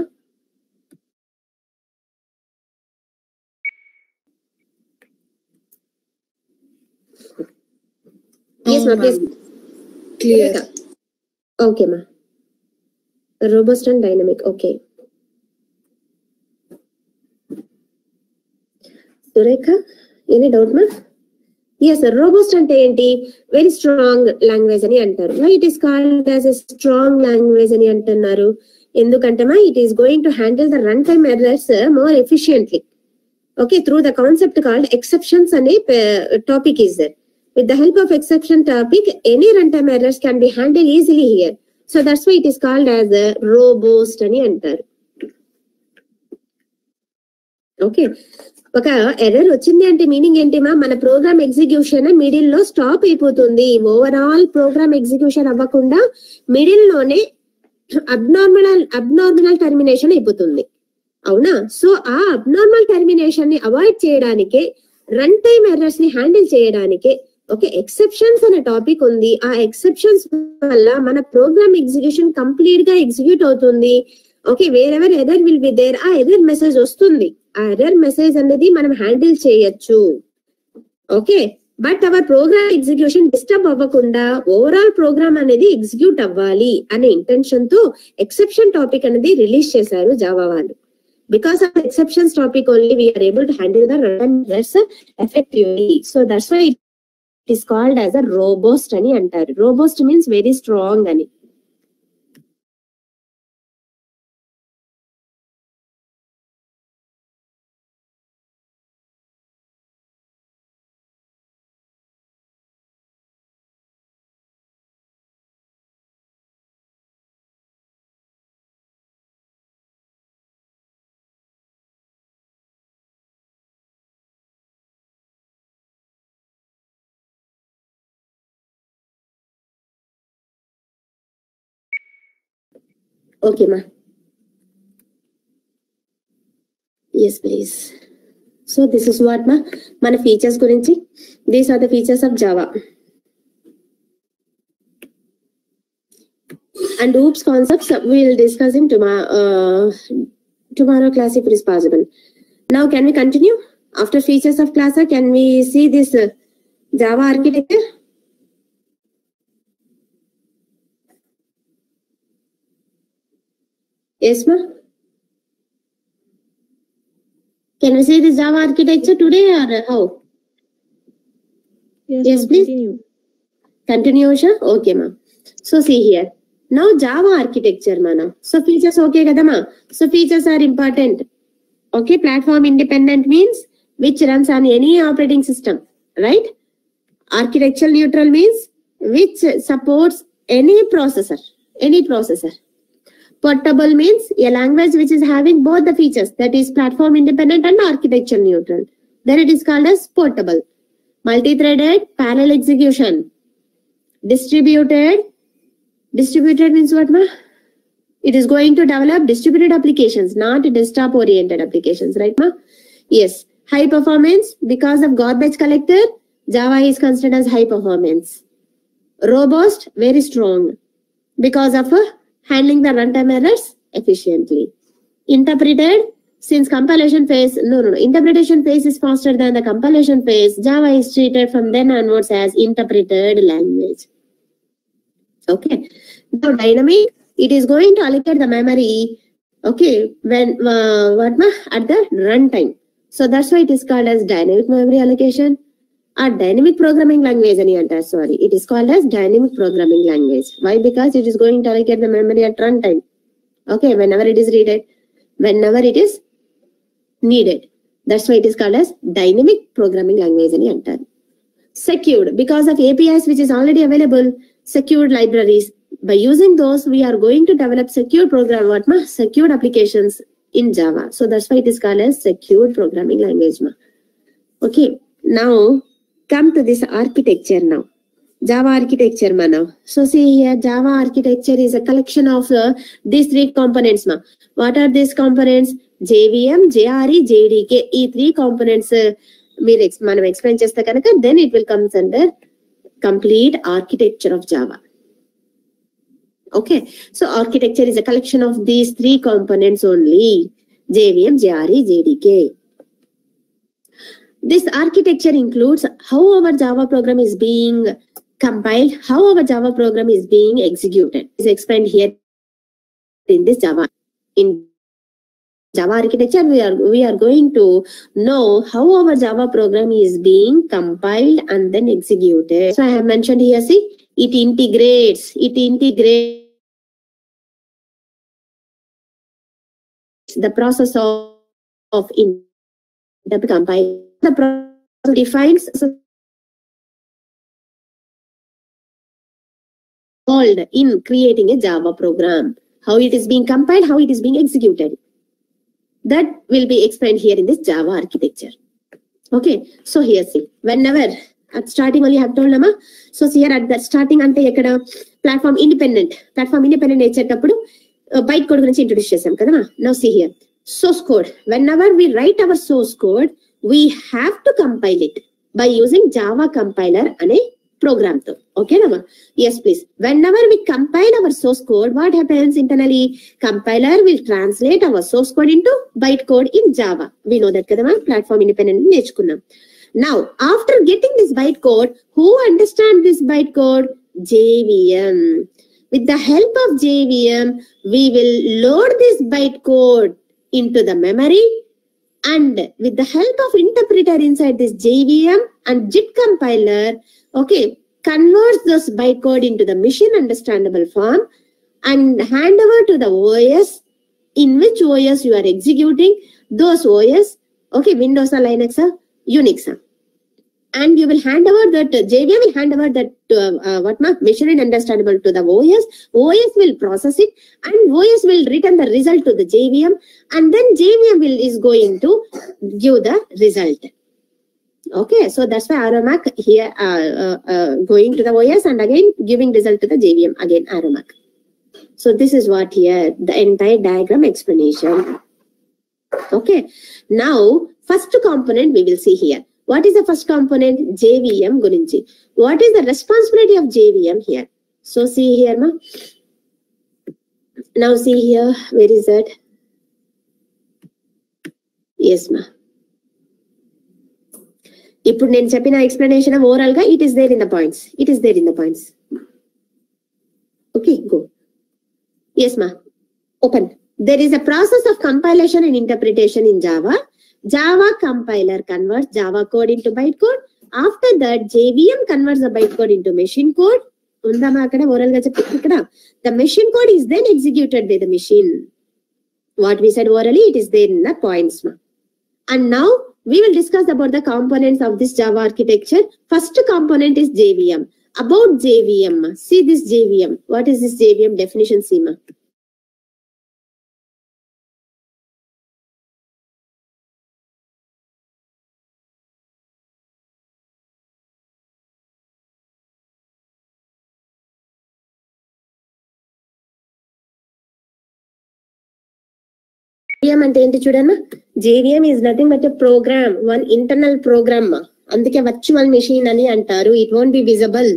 Yes, ma, please.
Clear.
Okay, ma. Robust and dynamic. Okay. Surekha, any doubt, ma? Yes, sir. Robust ante enti? Very strong language ani antaru. Why it is called as a strong language ani antunnaru? Endukante ma, it is going to handle the runtime errors more efficiently. Okay, through the concept called exceptions and a topic is there. With the help of exception topic, any runtime errors can be handled easily here. So that's why it is called as a robust ani antaru. Okay. ఒక error వచ్చింది అంటే meaning ఏంటిమా, మన program execution middle లో stop అయిపోతుంది. Overall program execution అవ్వకుండా middle లోనే abnormal termination అయిపోతుంది. అవునా? సో ఆ అబ్నార్మల్ టర్మినేషన్ ని అవాయిడ్ చేయడానికే, రన్ టైమ్ ఎర్రర్స్ ని హ్యాండిల్ చేయడానికే ఒక ఎక్సెప్షన్స్ అనే టాపిక్ ఉంది. ఆ ఎక్సెప్షన్స్ వల్ల మన ప్రోగ్రామ్ ఎగ్జిక్యూషన్ కంప్లీట్ గా ఎగ్జిక్యూట్ అవుతుంది. Okay, wherever error will be there, ఆ ఎర్రర్ మెసేజ్ వస్తుంది. ఆ ఎర్రర్ మెసేజ్ అనేది మనం హ్యాండిల్ చేయొచ్చు. Okay, but our program execution disturb అవ్వకుండా ఓవరాల్ ప్రోగ్రామ్ అనేది ఎగ్జిక్యూట్ అవ్వాలి అనే ఇంటెన్షన్ తో ఎక్సెప్షన్ టాపిక్ అనేది రిలీజ్ చేశారు జావా వాళ్ళు. Because of exceptions topic only we're able to handle the run errors effectively. So that's why it is called as a robust అని అంటారు. రోబోస్ట్ మీన్స్ వెరీ స్ట్రాంగ్ అని. Okay, ma. Yes, please. So this is what ma, మన features గురించి. These are the features of Java. And OOPS concepts we will discuss in tomorrow class if it is possible. Now can we continue? After features of class, can we see this Java architecture? Yes, ma. Can we see this Java architecture today or how? Yes, please. Continue, Usha. Okay, ma. So see here. Now Java architecture, mana. So features okay, kada ma. So features are important. Okay, platform independent means which runs on any operating system, right? Architecture neutral means which supports any processor. Portable means a language which is having both the features, that is platform independent and architecture neutral. Then it is called as portable. Multi-threaded, parallel execution. Distributed means what, ma? It is going to develop distributed applications, not desktop oriented applications, right, ma? Yes. High performance, because of garbage collector, Java is considered as high performance. Robust, very strong, because of handling the runtime errors efficiently. Interpreted, since compilation phase, interpretation phase is faster than the compilation phase, Java is treated from then onwards as interpreted language. Okay. Now dynamic, it is going to allocate the memory, okay, when at the runtime. So that's why it is called as dynamic memory allocation. A dynamic programming language ani antaru. Sorry, it is called as dynamic programming language. Why? Because it is going to allocate the memory at runtime. Okay, whenever it is needed, whenever it is needed. That's why it is called as dynamic programming language ani antaru. Secured, because of APIs which is already available, secured libraries. By using those, we are going to develop secure secured applications in Java. So that's why it is called as secured programming language, ma. Okay, now come to this architecture now. Java architecture now. So see here, Java architecture is a collection of these three components. What are these components? JVM, JRE, JDK. These three components మనం explain చేస్తే కనుక then it will comes under complete architecture of Java. Okay, so architecture is a collection of these three components only: JVM, JRE, JDK. This architecture includes how our Java program is being compiled, how our Java program is being executed. Is explained here in this Java. In Java architecture, we are going to know how our Java program is being compiled and then executed. So I have mentioned here, see, it integrates the process of compile. The process defines involved in creating a Java program. How it is being compiled, how it is being executed. That will be explained here in this Java architecture. Okay, so here see, whenever at starting only I have told Nama. So here at the starting ante ekkada platform independent ichettappudu bytecode gurinchi introduce chesam kada ma. Now see here, source code. Whenever we write our source code, we have to compile it by using Java compiler ane program to. Okay Nama? Yes please. Whenever we compile our source code, what happens internally? Compiler will translate our source code into bytecode in Java. We know that kada ma, platform independent నేర్చుకున్నాం. Now, after getting this bytecode, who understands this bytecode? JVM. With the help of JVM, we will load this bytecode into the memory, and with the help of interpreter inside this JVM and JIT compiler, okay, converts this bytecode into the machine understandable form and hand over to the OS, in which OS you are executing those OS, okay, Windows or Linux or Unix. And you will hand over that, JVM will hand over that machine understandable to the OS. OS will process it and OS will return the result to the JVM, and then JVM is going to give the result. Okay, so that's why Aramak here going to the OS and again giving result to the JVM, again Aramak. So this is what here, the entire diagram explanation. Okay, now first component we will see here. What is the first component? JVM gurinchi. What is the responsibility of JVM here? So see here ma. Now see here, where is that? Yes ma. ఇప్పుడు నేను చెప్పిన explanation overall గా it is there in the points. It is there in the points. Okay, go. Yes ma. Open. There is a process of compilation and interpretation in Java. Java compiler converts Java code into bytecode. After that, JVM converts the bytecode into machine code. Undama akkada oral ga cheppi ikkada. The machine code is then executed by the machine. What we said orally, it is there in the points. And now we will discuss about the components of this Java architecture. First component is JVM. About JVM, see this JVM. What is this JVM definition, Seema? JVM అంటే ఏంటి చూడమ్మా. JVM is nothing but a program, one internal program. అందుకే virtual machine అని అంటారు. It won't be visible.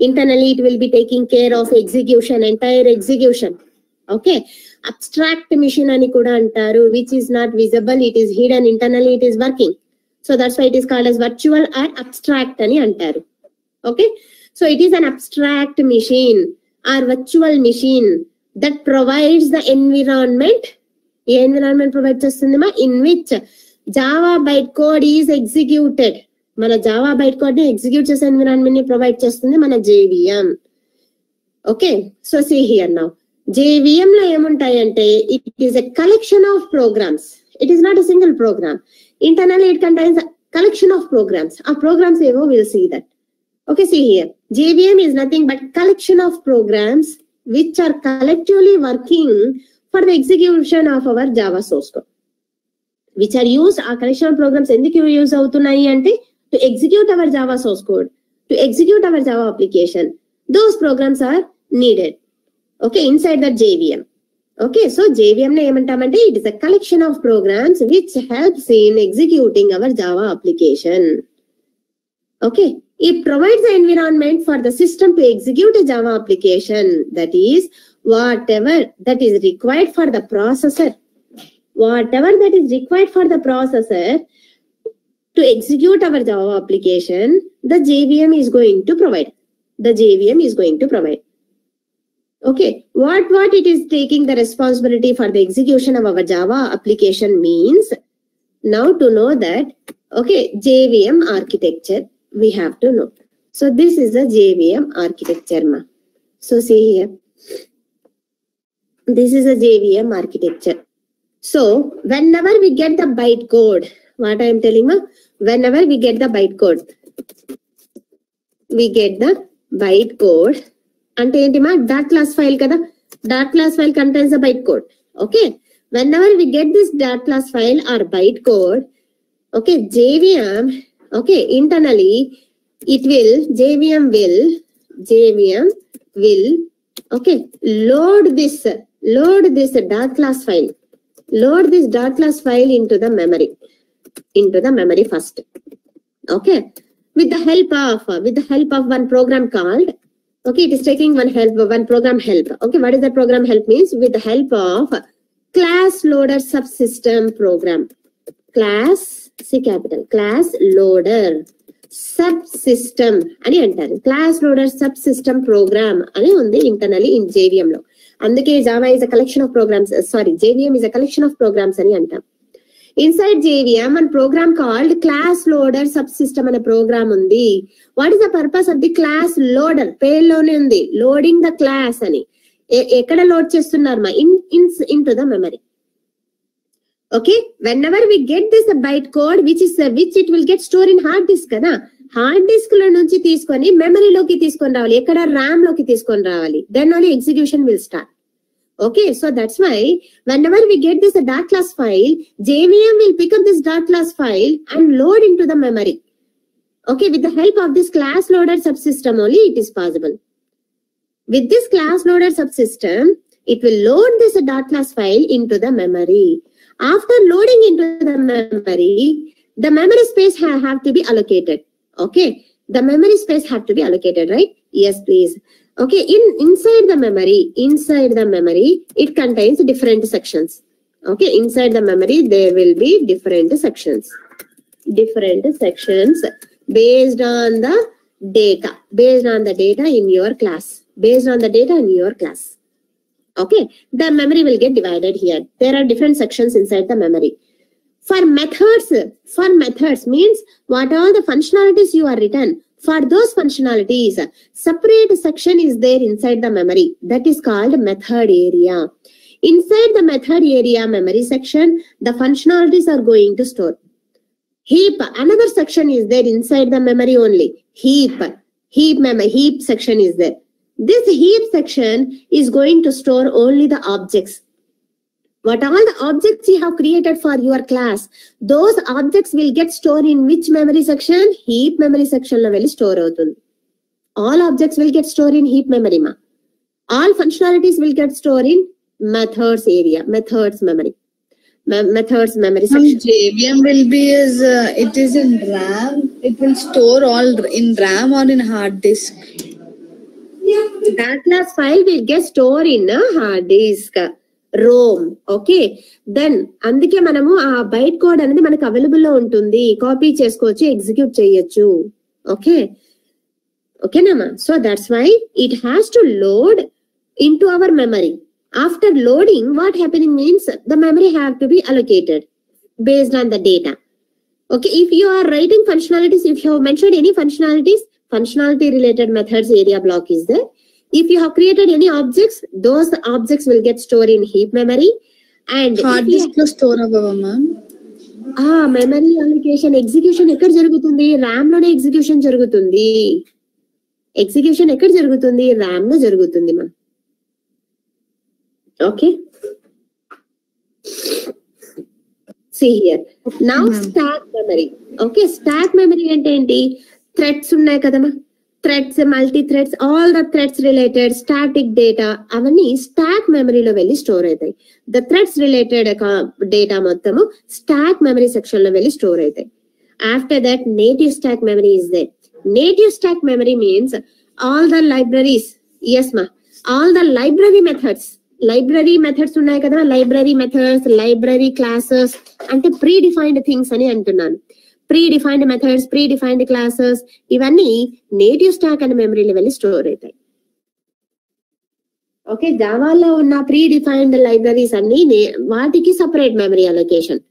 Internally it will be taking care of execution, entire execution. Okay, abstract machine అని కూడా అంటారు, which is not visible, it is hidden, internally it is working. So that's why it is called as virtual or abstract అని అంటారు. Okay, so it is an abstract machine or virtual machine that provides the environment. ఏ environment provide చేస్తుందిమా? In which Java byte code is executed. మన Java byte code ని execute చేసే environment ని provide చేస్తుంది మన JVM. Okay, so see here now JVM లో ఏముంటాయంటే it is a collection of programs. It is not a single program. Internally it contains collection of programs. ఆ programs ఏవో will see that. Okay, see here JVM is nothing but collection of programs which are collectively working for the execution of our Java source code, which are used. Our collection of programs ఎందుకు use అవుతున్నాయి అంటే to execute our Java source code. to execute our Java application, those programs are needed. Okay, inside the JVM. Okay, so JVM it is a collection of programs which helps in executing our Java application. Okay, it provides the environment for the system to execute a Java application, that is whatever that is required for the processor. Whatever that is required for the processor to execute our Java application, the JVM is going to provide. The JVM is going to provide. Okay, what it is taking the responsibility for the execution of our Java application means, now to know that, okay, JVM architecture we have to know. So this is the JVM architecture, ma. So see here, this is a JVM architecture. So whenever we get the bytecode, what I am telling, ma, whenever we get the bytecode, we get the bytecode. అంటే ఏంటి మా dot class file కదా, dot class file contains a bytecode. Okay, whenever we get this dot class file or bytecode, okay, JVM, okay, internally JVM will okay, load this dot class file, load this dot class file into the memory first. Okay, with the help of one program called, okay, it is taking one program help. Okay, what is the program help means? With the help of class loader subsystem program. Class, C capital, class loader subsystem అని అంటారు. Class loader subsystem program అని ఉంది internally in JVM లో. అందుకే Java is a collection of programs. JVM is a collection of programs అని అంటాం. Inside JVM, one program called class loader subsystem అనే program ఉంది. What is the purpose of the class loader? పేర్లోనే ఉంది loading the class అని. ఎక్కడ load చేస్తున్నారు మా into the memory. Okay, whenever we get this bytecode, which it will get stored in hard disk కదా, hard disk లో నుంచి తీసుకొని మెమరీలోకి తీసుకొని రావాలి, ఎక్కడ RAM లోకి తీసుకొని రావాలి. Then only execution will start. Okay, so that's why whenever we get this dot class file, JVM will pick up this dot class file and load into the memory. Okay, with the help of this class loader subsystem only it is possible. With this class loader subsystem, it will load this dot class file into the memory. After loading into the memory space have to be allocated. Okay, the memory space have to be allocated, right? Yes, please. Okay, inside the memory, it contains different sections. Okay, inside the memory there will be different sections based on the data in your class. Okay, the memory will get divided here. There are different sections inside the memory. For methods means what all the functionalities you are written. For those functionalities, separate section is there inside the memory. That is called method area. Inside the method area memory section, the functionalities are going to store. Heap, another section is there inside the memory only. Heap section is there. This heap section is going to store only the objects. What all the objects you have created for your class, those objects will get stored in which memory section? Heap memory section lo velli store avutundi. All objects will get stored in heap memory ma. All functionalities will get stored in methods area, methods memory section.
JVM will be it is in RAM. It will store all in RAM or in hard disk.
That class file will get stored in a hard disk. ROM. Okay, then అందుకే మనము ఆ byte code అనేది మనకు available లో ఉంటుంది, copy చేసుకోవచ్చు, execute చేయొచ్చు. ఓకేనా? So that's why it has to load into our memory. After loading, what happening means the memory have to be allocated based on the data. Okay, if you are writing functionalities, if you have mentioned any functionality related methods area block is there. If you have created any objects, those objects will get stored in heap memory. And
hard disk lo store avavama.
Memory allocation execution ekkada jarugutundi? RAM lone execution jarugutundi. Execution ekkada jarugutundi? RAM lo jarugutundi ma. Okay. See here. Now stack memory. Okay, stack memory ante enti? Threads unnai kada ma. Threads, multi threads, all the threads related static data అవన్నీ stack మెమరీలో వెళ్ళి store అవుతాయి. The threads related data మొత్తము stack memory section లో వెళ్ళి store అవుతాయి. After that native stack memory is there. Native stack memory means all the libraries, yes మా, all the library methods ఉన్నాయి కదా, లైబ్రరీ మెథడ్స్, లైబ్రరీ క్లాసెస్ అంటే predefined things అని అంటున్నాను. Predefined methods, predefined classes ఇవన్నీ native stock అనే మెమరీలో వెళ్ళి స్టోర్ అవుతాయి. ఓకే, జావాలో ఉన్న ప్రీ డిఫైన్డ్ లైబ్రరీస్ అన్ని వాటికి separate memory allocation,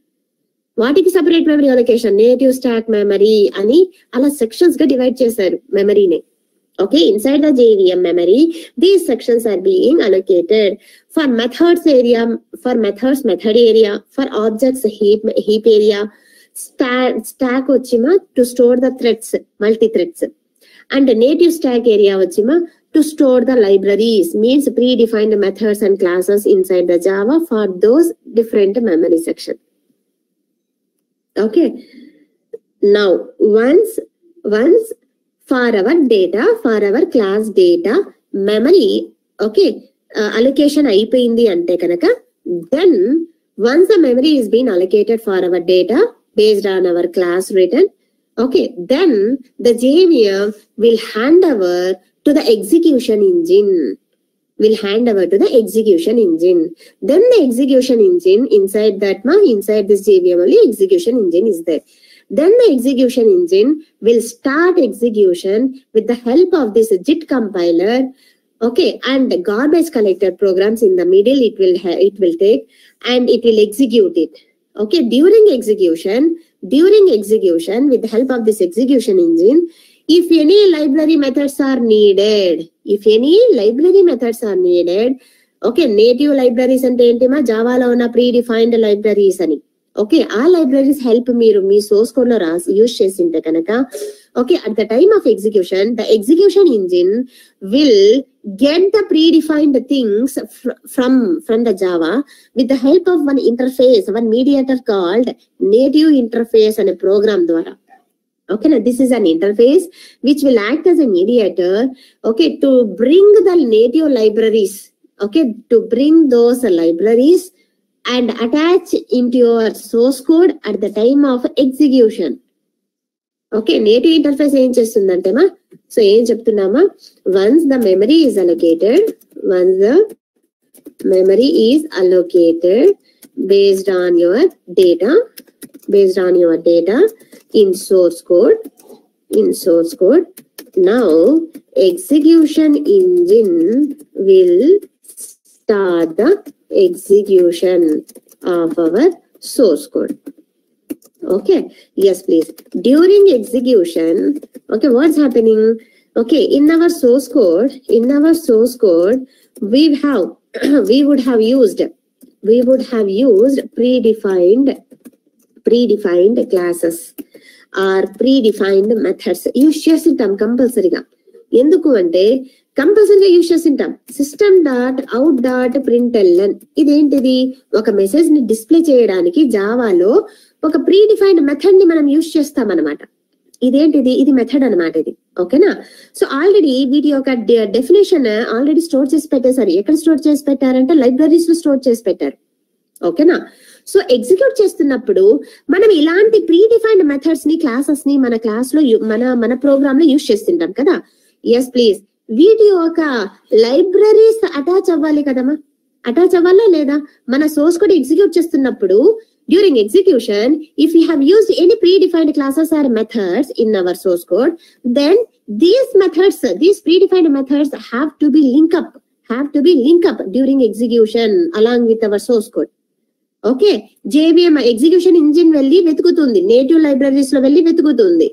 native stack memory అని అలా సెక్షన్స్ గా డివైడ్ చేశారు మెమరీని. Okay, inside the JVM memory, these sections are being allocated for methods area, for methods method area, for objects heap area, stack ochima to store the threads, multi threads, and native stack area ochima to store the libraries, means predefined methods and classes inside the Java for those different memory section. Okay, now once for our data, for our class data memory, okay, allocation అయిపోయింది అంటే కనుక, then once the memory is being allocated for our data based on our class written, okay, then the JVM will hand over to the execution engine, then the execution engine inside this JVM only execution engine is there. Then the execution engine will start execution with the help of this JIT compiler, okay, and garbage collector programs in the middle. It will take and it will execute it. Okay, during execution with the help of this execution engine, if any library methods are needed, okay, native libraries ante enti ma Java lo una predefined libraries ani. Okay, ఆ libraries help మీరు మీ source code లో use చేసింటే కనుక, okay, at the time of execution the execution engine will get the predefined things from the Java with the help of one interface, one mediator called native interface అనే programme ద్వారా. Okay, now this is an interface which will act as a mediator, okay, to bring the native libraries, okay, to bring those libraries and attach into your source code at the time of execution. Okay, native interface ఏం చేస్తుందంటేమా, so ఏం చెప్తున్నామా, once the memory is allocated based on your data in source code, now execution engine will start the execution of our source code. Okay, yes please. During execution, okay, what's happening? Okay, in our source code we would have used predefined classes or predefined methods use చేస్తుంటాం కంపల్సరీగా. ఎందుకు అంటే కంపల్సరీగా use చేస్తుంటాం system.out.println. ఇదేంటిది, ఒక message ని display చేయడానికి జావాలో ఒక ప్రీడిఫైన్డ్ మెథడ్ ని మనం యూజ్ చేస్తాం అనమాట. ఇదేంటిది, ఇది మెథడ్ అనమాట ఇది. ఓకేనా, సో ఆల్రెడీ వీటి యొక్క డెఫినేషన్ ఆల్రెడీ స్టోర్ చేసి పెట్టేశారు. ఎక్కడ స్టోర్ చేసి పెట్టారంటే లైబ్రరీస్ లో స్టోర్ చేసి పెట్టారు. ఓకేనా, సో ఎగ్జిక్యూట్ చేస్తున్నప్పుడు మనం ఇలాంటి ప్రీడిఫైన్డ్ మెథడ్స్ ని, క్లాసెస్ ని మన క్లాస్ లో మన ప్రోగ్రామ్ లో యూజ్ చేస్తుంటాం కదా. ఎస్ ప్లీజ్, వీటి ఒక లైబ్రరీస్ అటాచ్ అవ్వాలి కదమ్మా, అటాచ్ అవ్వాలా లేదా? మన సోర్స్ కోడ్ ఎగ్జిక్యూట్ చేస్తున్నప్పుడు during execution, if we have used any predefined classes or methods in our source code, then these predefined methods have to be link up during execution along with our source code. Okay, JVM execution engine వెళ్ళి వెతుకుతుంది, native libraries లో వెళ్ళి వెతుకుతుంది,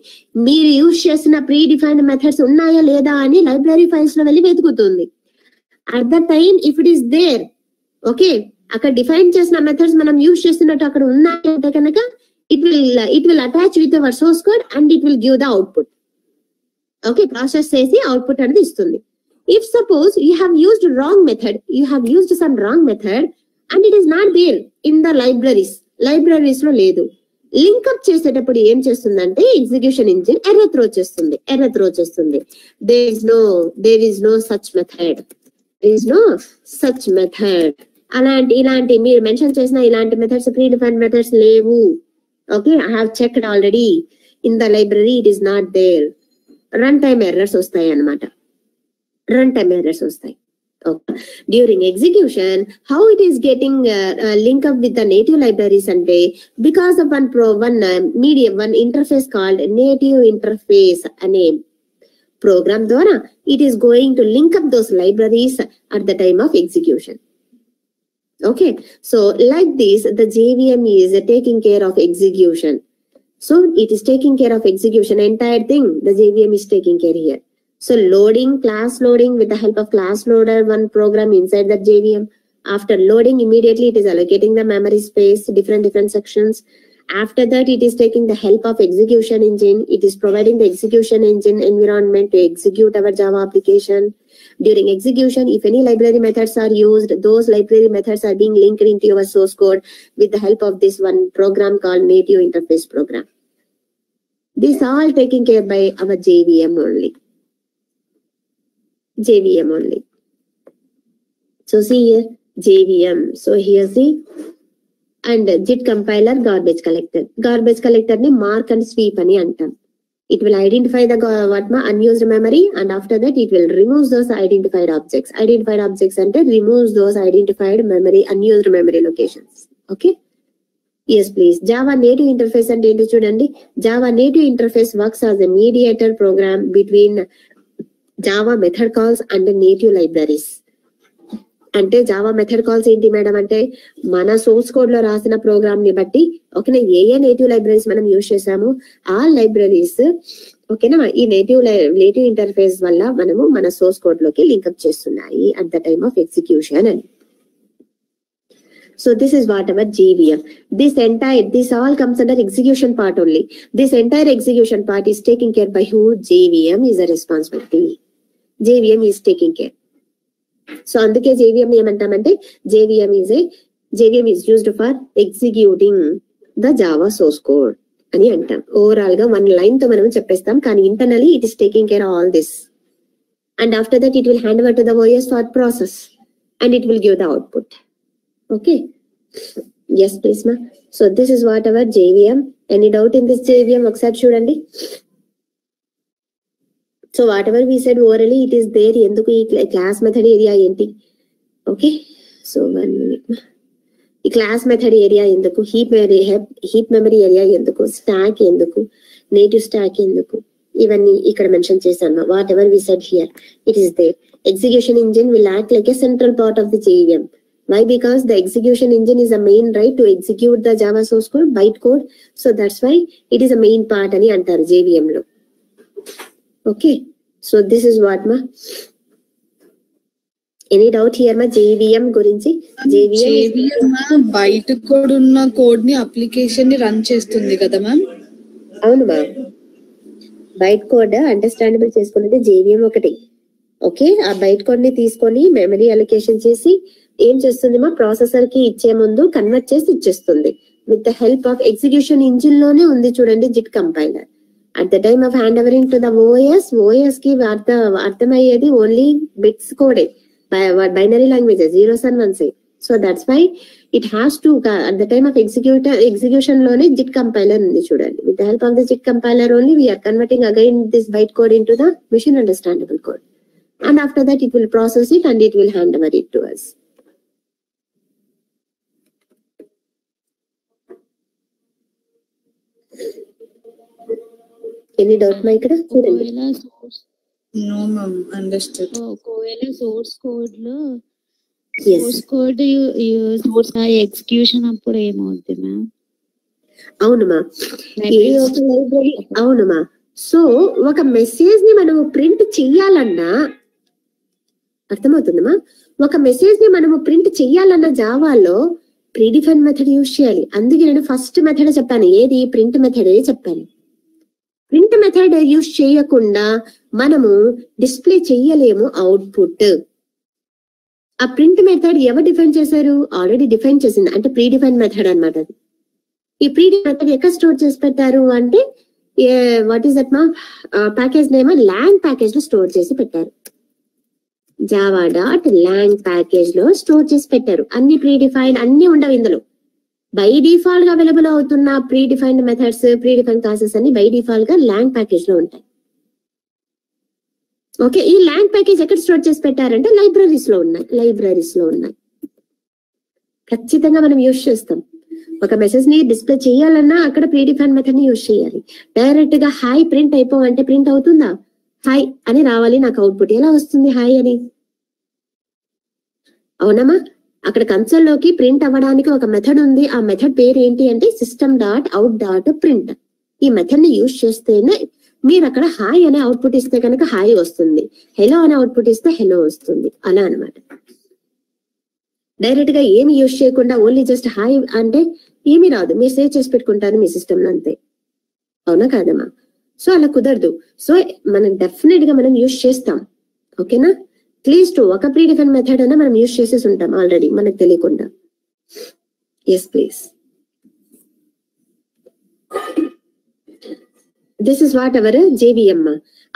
మీరు use చేసిన predefined methods ఉన్నాయా లేదా అని library files లో వెళ్ళి వెతుకుతుంది. At the time if it is there, okay, అక్కడ డిఫైన్ చేసిన మెథడ్స్ మనం యూజ్ చేస్తున్నట్టు అక్కడ ఉన్నాయంటే కనుక it will attach with our source code and it will give the output. Okay, process చేసి అవుట్పుట్ అనేది ఇస్తుంది. If suppose you have used some wrong method and it is not there in the libraries లో లేదు, link up చేసేటప్పుడు ఏం చేస్తుందంటే execution engine error throw చేస్తుంది. There is no such method. ఇలాంటి మీరు మెన్షన్ చేసిన ఇలాంటి మెథడ్స్, ప్రీ డిఫైన్డ్ మెథడ్స్ లేవు. Okay, I have checked already in the library, it is not there. Run time errors వస్తాయి అన్నమాట. During execution, how it is getting link up with the native libraries ante because of one interface called native interface ane program dwara it is going to link up those libraries at the time of execution. Okay, so like this the JVM is taking care of execution. So it is taking care of execution, entire thing the JVM is taking care here. So class loading with the help of class loader, one program inside the JVM. After loading, immediately it is allocating the memory space, different sections. After that, it is taking the help of execution engine. It is providing the execution engine environment to execute our Java application. During execution, if any library methods are used, those library methods are being linked into your source code with the help of this one program called native interface program. This all taken care by our JVM only. So see here JVM. So here see, and JIT compiler, garbage collector ni mark and sweep ani antam. It will identify the unused memory, and after that it will remove those identified objects ante removes those identified memory, unused memory locations. Okay, yes please. Java native interface ante enti chudandi. Java native interface works as a mediator program between Java method calls and native libraries. అంటే Java method calls ఏంటి madam అంటే మన source code లో రాసిన programme ని బట్టి ఓకేనా ఏ native libraries మనం యూజ్ చేసాము ఆ లైబ్రరీస్ ఓకేనా ఈ నేటివ్ ఇంటర్ఫేస్ వల్ల మనము మన సోర్స్ కోడ్ లోకి లింకప్ చేస్తున్నాయి at the time of execution అని. So this is whatever JVM. This all comes under execution part only. This entire execution part is taken care by who? JVM is a responsibility. JVM is taking care. So అందుకే JVM ఏమంటామంటే JVM is used for executing the Java source code అని అంటాం. Overall గా one line తో మనం చెప్పేస్తాం, కానీ internally it is taking care of all this. And after that it will hand over to the OS for process and it will give the output. Okay, yes please ma. So this is whatever JVM. Any doubt in this JVM ఒకసారి చూడండి. So whatever we said orally it is there. ఎందుకు ఈ class method area ఏంటి? Okay, so 1 minute ma. ఈ class method area ఎందుకు, heap memory area ఎందుకు, stack ఎందుకు, native stack ఎందుకు, ఇవన్నీ ఇక్కడ మెన్షన్ చేశాను. Whatever we said here it is there. Execution engine will act like a central part of the JVM. Why? Because the execution engine is a main right to execute the Java source code, bytecode. So that's why it is a main part ani antaru JVM lo. Okay, so this is what ma. Any doubt here ma JVM gurinchi?
JVM bytecode unna code ni application ni run చేస్తుంది కదా ma'am?
అవును మా, byte code understandable చేసుకున్నది JVM ఒకటి. Okay, ఆ byte code ని తీసుకొని memory allocation చేసి ఏం చేస్తుంది మా, ప్రాసెసర్ కి ఇచ్చే ముందు కన్వర్ట్ చేసి ఇచ్చేస్తుంది with the help of execution engine లోనే ఉంది చూడండి JIT compiler. At the time of hand overing to the OS కి అర్థమయ్యేది ఓన్లీ బిట్స్ కోడే, binary languages, 0s and 1s. So that's why it has to at the time of execution లోనే JIT compiler ఉంది చూడండి. With the help of the JIT compiler only we are converting again this byte code into the machine understandable code. And after that it will process it and it will hand over it to us. Any doubt ma ikkada chudandi?
No ma'am, understood.
ఒకవేళ source code లో
Yes.
Source code source execution అప్పుడు ఏమవుతుంది ma'am?
అవునమ్మా, అవునమ్మా. So ఒక message ని మనము print చెయ్యాలన్నా, అర్థమవుతుందమ్మా, ఒక మెసేజ్ ని మనము ప్రింట్ చెయ్యాలన్న జావాలో ప్రీడిఫైన్ మెథడ్ యూజ్ చేయాలి. అందుకే నేను ఫస్ట్ మెథడ్ చెప్పాను, ఏది ప్రింట్ మెథడ్ చెప్పాను. ప్రింట్ మెథడ్ యూజ్ చేయకుండా మనము డిస్ప్లే చెయ్యలేము అవుట్పుట్. ఆ ప్రింట్ మెథడ్ ఎవరు డిఫైన్ చేశారు? ఆల్రెడీ డిఫైన్ చేసింది, అంటే ప్రీడిఫైన్ మెథడ్ అన్నమాట అది. ఈ ప్రీడిఫైన్ మెథడ్ ఎక్కడ స్టోర్ చేసి పెట్టారు అంటే వాట్ ఈస్ దట్ మా ప్యాకేజ్ నేమ్ లాంగ్ ప్యాకేజ్ లో స్టోర్ చేసి పెట్టారు. java.lang ప్యాకేజ్ లో స్టోర్ చేసి పెట్టారు. అన్ని ప్రీడిఫైన్ అన్ని ఉండవు ఇందులో. బై డిఫాల్ట్ గా అవైలబుల్ అవుతున్న ప్రీడిఫైన్డ్ మెథడ్స్, ప్రీడిఫైన్ క్లాసెస్ అన్ని బై డిఫాల్ట్ గా లాంగ్ ప్యాకేజ్ లో ఉంటాయి. ఓకే, ఈ లాంగ్ ప్యాకేజ్ ఎక్కడ స్టోర్ చేసి పెట్టారంటే లైబ్రరీస్ లో ఉన్నాయి. ఖచ్చితంగా మనం యూజ్ చేస్తాం. ఒక మెసేజ్ ని డిస్ప్లే చేయాలన్నా అక్కడ ప్రీడిఫైన్ మెథడ్ ని యూజ్ చేయాలి. డైరెక్ట్ గా హాయ్ ప్రింట్ అయిపోవంటే ప్రింట్ అవుతుందా? హాయ్ అని రావాలి నాకు అవుట్పుట్. ఎలా వస్తుంది హాయ్ అని? అవునమ్మా, అక్కడ కన్సోల్ లోకి ప్రింట్ అవ్వడానికి ఒక మెథడ్ ఉంది. ఆ మెథడ్ పేరు ఏంటి అంటే system.out.print. ఈ మెథడ్ ని యూజ్ చేస్తేనే మీరు అక్కడ హాయ్ అనే అవుట్పుట్ ఇస్తే కనుక హాయ్ వస్తుంది, హెలో అనే అవుట్పుట్ ఇస్తే హెలో వస్తుంది. అలా అనమాట. డైరెక్ట్ గా ఏమి యూజ్ చేయకుండా ఓన్లీ జస్ట్ హాయ్ అంటే ఏమి రాదు. మీరు సేవ్ చేసి పెట్టుకుంటారు మీ సిస్టమ్ లో అంతే. అవునా కాదమ్మా? సో అలా కుదరదు. సో మనం డెఫినెట్ గా మనం యూజ్ చేస్తాం. ఓకేనా? అట్లీస్ట్ ఒక ప్రీడిఫైన్ మెథడ్ అయినా మనం యూజ్ చేసేసి ఉంటాం ఆల్రెడీ మనకు తెలియకుండా. Yes please. This is what our JVM.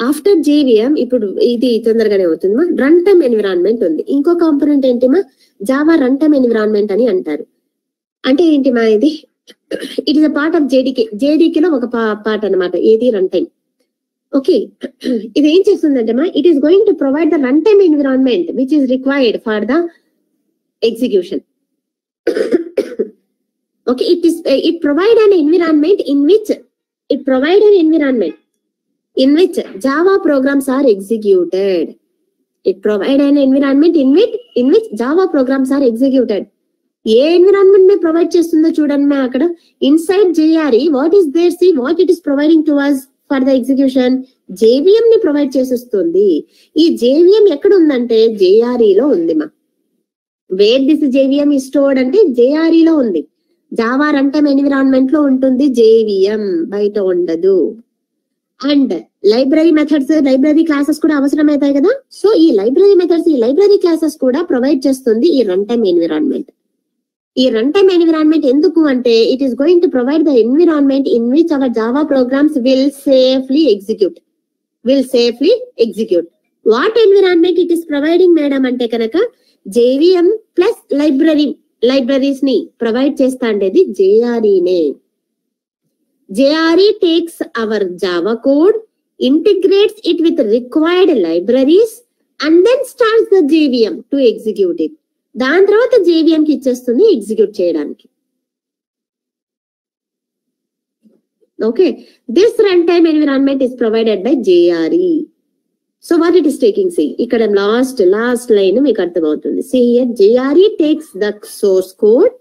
After JVM ఇప్పుడు ఇది తొందరగానే అవుతుంది మా. రన్ టైమ్ ఎన్విరాన్మెంట్ ఉంది. ఇంకో కాంపోనెంట్ ఏంటి మా? జావా రన్ టైమ్ ఎన్విరాన్మెంట్ అని అంటారు. అంటే ఏంటి మా? ఇది it is a part of JDK లో ఒక పార్ట్ అనమాట. ఏది? Run time. ఓకే, ఇది ఏం చేస్తుందంటే మా, it is going to provide the run time environment which is required for the execution. Okay, it provide an environment in which Java programs are executed. It provide an environment in which Java programs are executed. ఏ environment ని provide చేస్తుందో చూడండి మా. అక్కడ inside JRE what is there, see what it is providing to us for the execution. JVM ని provide చేసేస్తుంది. ఈ JVM ఎక్కడ ఉందంటే JRE లో ఉంది మా. Where this JVM is stored అంటే JRE లో ఉంది. జావా రన్ టైమ్ ఎన్విరాన్మెంట్ లో ఉంటుంది JVM, బయట ఉండదు. And library methods, library classes కూడా అవసరమవుతాయి కదా. సో ఈ లైబ్రరీ మెథడ్స్, ఈ లైబ్రరీ క్లాసెస్ కూడా ప్రొవైడ్ చేస్తుంది ఈ రన్ టైమ్ ఎన్విరాన్మెంట్. ఈ రన్ టైమ్ ఎన్విరాన్మెంట్ ఎందుకు అంటే it is going to provide the environment in which our Java programmes will safely execute. What environment it is providing madam అంటే కనుక JVM plus libraries ని provide చేస్తా ఉండేది JRE. JRE takes our Java code, integrates it with required libraries and then starts the JVM to execute it. దాని తర్వాత JVM కి ఇచ్చేస్తుంది execute చేయడానికి. Okay, this runtime environment is provided by JRE. So what it is taking, see, ఇక్కడ last line మీకు అర్థమవుతుంది. See here, JRE takes the source code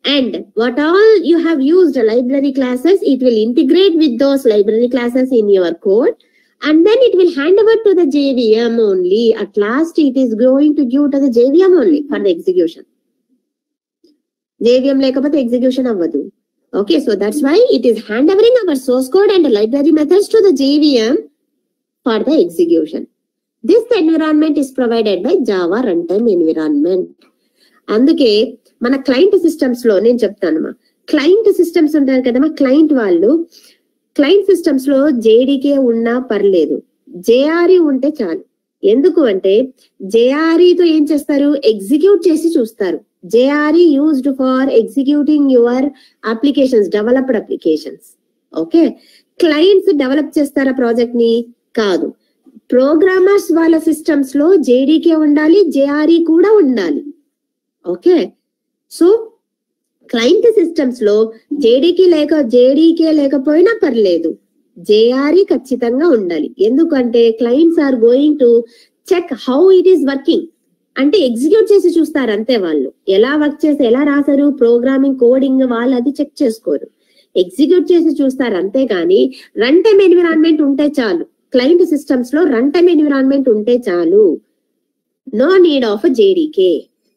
and what all you have used library classes, it will integrate with those library classes in your code and then it will hand over to the JVM only. At last it is going to give to the JVM only for the execution. JVM లేకపోతే execution అవ్వదు. Okay, so that's why it is hand overing our source code and library methods to the JVM for the execution. This environment is provided by Java runtime environment. అందుకే మన client systems లో నేను చెప్తాను మా, client systems ఉంటారు కదా మా, client systems లో JDK ఉన్నా పర్లేదు, JRE ఉంటే చాలు. ఎందుకు అంటే JRE తో ఏం చేస్తారు? ఎగ్జిక్యూట్ చేసి చూస్తారు. JRE used for executing your applications, developed applications. Okay, clients develop చేస్తారా ప్రాజెక్ట్ ని? కాదు. ప్రోగ్రామర్స్ వాళ్ళ సిస్టమ్స్ లో JDK ఉండాలి, JRE కూడా ఉండాలి. ఓకే, సో క్లయింట్ సిస్టమ్స్ లో JDK లేకపోయినా పర్లేదు, JRE ఖచ్చితంగా ఉండాలి. ఎందుకంటే clients are going to check how it is working. అంటే ఎగ్జిక్యూట్ చేసి చూస్తారు అంతే. వాళ్ళు ఎలా వర్క్ చేసి ఎలా రాశారు, ప్రోగ్రామింగ్ కోడింగ్ వాళ్ళు అది చెక్ చేసుకోరు, ఎగ్జిక్యూట్ చేసి చూస్తారు అంతే. కానీ రన్ టైమ్ ఎన్విరాన్మెంట్ ఉంటే చాలు. క్లయింట్ సిస్టమ్స్ లో రన్ టైమ్ ఎన్విరాన్మెంట్ ఉంటే చాలు, no need of JDK.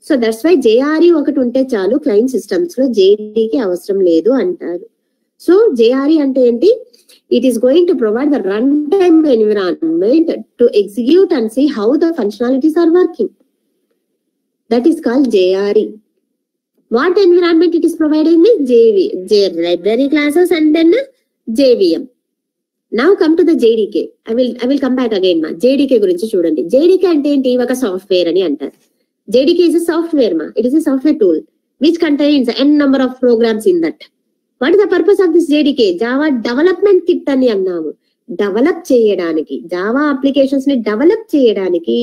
So that's why JRE ఒకటి ఉంటే చాలు. క్లయింట్ సిస్టమ్స్ లో JDK అవసరం లేదు అంటారు. సో JRE అంటే ఏంటి? It is going to provide the run time environment to execute and see how the functionalities are working. That is called JRE. What environment it is providing me? Library classes and then JVM. Now come to the JDK. I will come back again ma. JDK గురించి చూడండి. JDK అంటే ఏంటి? ఒక software అని అంటారు. JDK is a software ma. It is a software tool which contains n number of programs in that. What is the purpose of this JDK? Java development kit అని అన్నాము. Develop చేయడానికి, Java applications ని develop చేయడానికి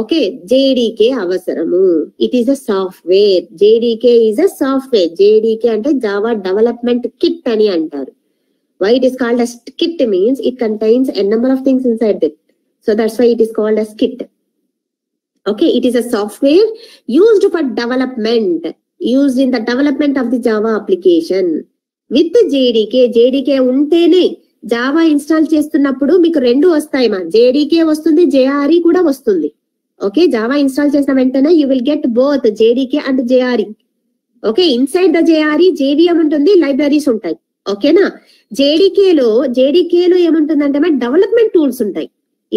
okay JDK అవసరము. It is a software. JDK is a software. JDK అంటే Java development kit అని అంటారు. Why it is called as kit means it contains a number of things inside it. So that's why it is called as kit. Okay, it is a software used for development, used in the development of the Java application. With the JDK ఉంటేనే Java install చేస్తున్నప్పుడు మీకు రెండు వస్తాయి మా. JDK వస్తుంది, JRE కూడా వస్తుంది. Okay, Java install చేసిన వెంటనే you will get both JDK and JRE. Okay, inside the JRE JVM ఉంటుంది, లైబ్రరీస్ ఉంటాయి. ఓకేనా, JDK లో ఏముంటుందంటే డెవలప్మెంట్ టూల్స్ ఉంటాయి.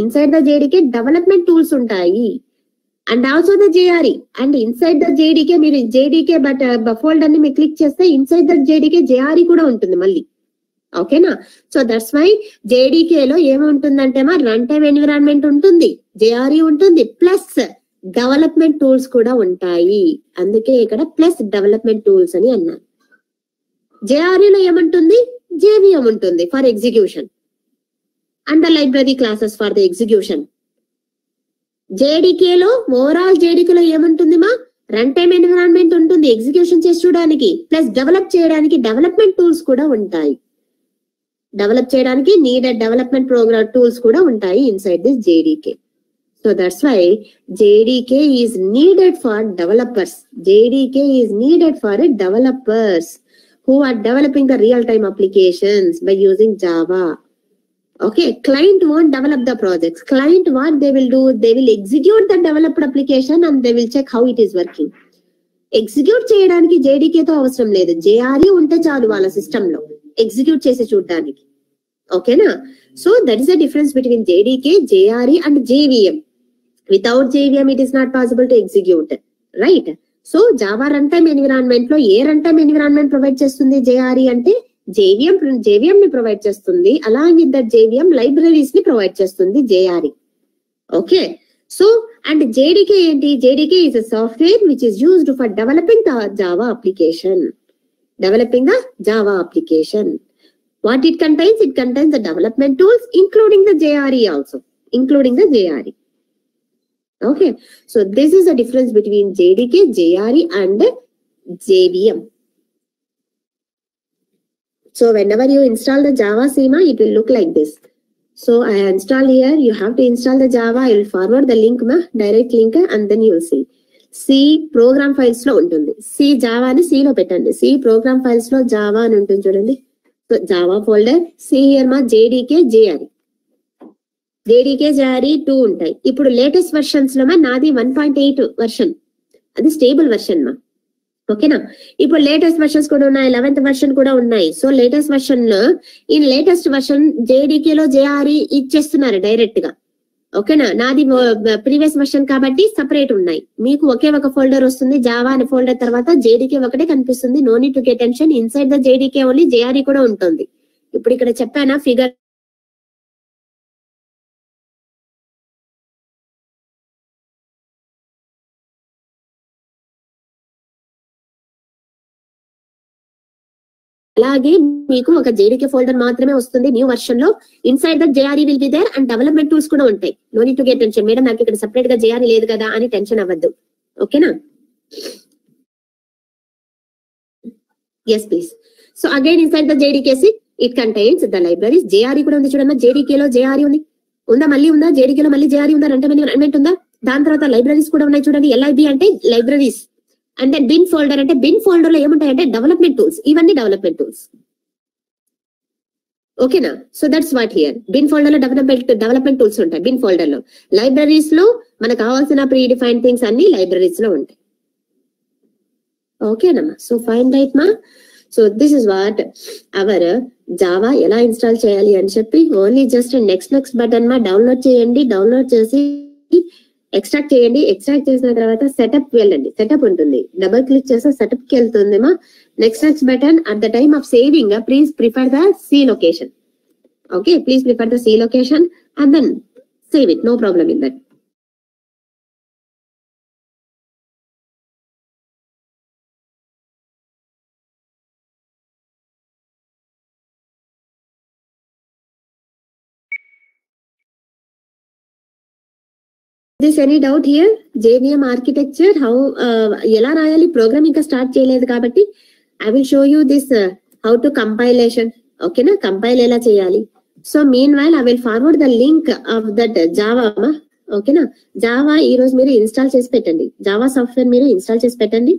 Inside the JDK development tools ఉంటాయి and also the JRE. And inside the JDK మీరు JDK ఫోల్డర్ ని మీరు క్లిక్ చేస్తే ఇన్సైడ్ ద JDK JRE కూడా ఉంటుంది మళ్ళీ. ఓకేనా, సో దట్స్ వై JDK లో ఏముంటుందంటే రన్ టైమ్ ఎన్విరాన్మెంట్ ఉంటుంది, JRE ఉంటుంది, ప్లస్ డెవలప్మెంట్ టూల్స్ కూడా ఉంటాయి. అందుకే ఇక్కడ ప్లస్ డెవలప్మెంట్ టూల్స్ అని అన్నారు. JRE లో ఏముంటుంది? JVM ఉంటుంది for execution and the library classes for the execution. JDK లో ఓవరాల్ JDK లో ఏముంటుంది మా? రన్ టైమ్ ఎన్విరాన్మెంట్ ఉంటుంది ఎగ్జిక్యూషన్ చేసి చూడడానికి, ప్లస్ డెవలప్ చేయడానికి డెవలప్మెంట్ టూల్స్ కూడా ఉంటాయి. డెవలప్ చేయడానికి నీడెడ్ డెవలప్మెంట్ ప్రోగ్రామ్ టూల్స్ కూడా ఉంటాయి inside this JDK. So that's why JDK is needed for developers. JDK is needed for developers who are developing the real-time applications by using Java. Okay, client won't develop the projects. Client what they will do? They will execute the developed application and they will check how it is working. Execute చేయడానికి JDK తో అవసరం లేదు, JRE ఉంటే చాలు వాళ్ళ system లో execute చేసి చూడడానికి. ఓకేనా, so that is the difference between JDK, JRE and JVM. Without JVM it is not possible to execute, right? So Java run time environment లో ఏ రన్ టైమ్ ఎన్విరాన్మెంట్ ప్రొవైడ్ చేస్తుంది JRE అంటే JVM ని provide చేస్తుంది. Along with that JVM libraries ని provide చేస్తుంది JRE. Okay, so and JDK ఏంటి? JDK is a software which is used for developing the Java application. Developing the Java application. What it contains? It contains the development tools, including the JRE also. Including the JRE. Okay, so this is the difference between JDK, JRE and JVM. So whenever you install the Java schema, it will look like this. So I install here, you have to install the Java. I will forward the link, direct link, and then you will see. C program files లో ఉంటుంది. C Java అని C లో పెట్టండి. C program files లో Java అని ఉంటుంది చూడండి. So Java folder, C here మా JDK, JRE. JDK, JRE 2 ఉంటాయి. ఇప్పుడు లేటెస్ట్ వర్షన్స్ లో నాది 1.8 వర్షన్, అది స్టేబుల్ వర్షన్ మా. ఓకేనా, ఇప్పుడు లేటెస్ట్ వర్షన్స్ కూడా ఉన్నాయి, 11th వర్షన్ కూడా ఉన్నాయి. సో లేటెస్ట్ వర్షన్ లో ఈ లేటెస్ట్ వర్షన్ JDK లో JRE ఇచ్చేస్తున్నారు డైరెక్ట్ గా. ఓకేనా, నాది ప్రీవియస్ వర్షన్ కాబట్టి సపరేట్ ఉన్నాయి. మీకు ఒకే ఒక ఫోల్డర్ వస్తుంది, జావా అనే ఫోల్డర్ తర్వాత JDK ఒకటే కనిపిస్తుంది. No need to get tension, inside the JDK only JRE కూడా ఉంటుంది. ఇప్పుడు ఇక్కడ చెప్పానా ఫిగర్ అలాగే మీకు ఒక JDK ఫోల్డర్ మాత్రమే వస్తుంది న్యూ వర్షన్ లో. Inside that JRE will be there and development tools కూడా ఉంటాయి. No need to get tension, madam నాకు ఇక్కడ సెపరేట్ గా JRE లేదు కదా అని టెన్షన్ అవ్వద్దు. ఓకేనా, yes please. So again inside the JDK it contains the libraries. JRE కూడా ఉంది చూడమ్మా, JDK లో JRE ఉంది, ఉందా? మళ్ళీ ఉందా? JDK లో మళ్ళీ JRE ఉందా? రన్ టైమ్ ఎన్విరాన్మెంట్ ఉందా? దాని తర్వాత లైబ్రరీస్ కూడా ఉన్నాయి చూడండి. LIB అంటే libraries, and then bin folder అంటే బిన్ ఫోల్డర్ లో ఏముంటాయంటే డెవలప్మెంట్ టూల్స్. ఇవన్నీ డెవలప్మెంట్ టూల్స్. ఓకేనా, so that's what here. Bin folder లో డెవలప్మెంట్ టూల్స్ ఉంటాయి. బిన్ ఫోల్డర్ లో లైబ్రరీస్ లో మనకు కావాల్సిన ప్రీ డిఫైన్డ్ థింగ్స్ అన్ని లైబ్రరీస్ లో ఉంటాయి. ఓకేనమ్మా, సో ఫైన్ రైట్ మా. So this is what our Java ఎలా ఇన్స్టాల్ చేయాలి అని చెప్పి ఓన్లీ జస్ట్ నెక్స్ట్ బటన్ మా డౌన్లోడ్ చేయండి. డౌన్లోడ్ చేసి ఎక్స్ట్రాక్ట్ చేయండి. ఎక్స్ట్రాక్ట్ చేసిన తర్వాత సెటప్ వెళ్ళండి. సెటప్ ఉంటుంది, డబుల్ క్లిక్ చేస్తే సెటప్ కి వెళ్తుందేమో. Next button at the time of saving please prefer the C location. Okay, please prefer the C location and then save it. No problem in that. This any doubt here? JVM architecture how ఎలా రాయాలి? Program ఇంకా start చేయలేదు కాబట్టి I will show you this how to compilation. ఓకేనా, compile ఎలా చేయాలి. So meanwhile I will forward the link of that Java. ఓకేనా, Java ఈ రోజు మీరు ఇన్స్టాల్ చేసి పెట్టండి. జావా సాఫ్ట్వేర్ మీరు ఇన్స్టాల్ చేసి పెట్టండి.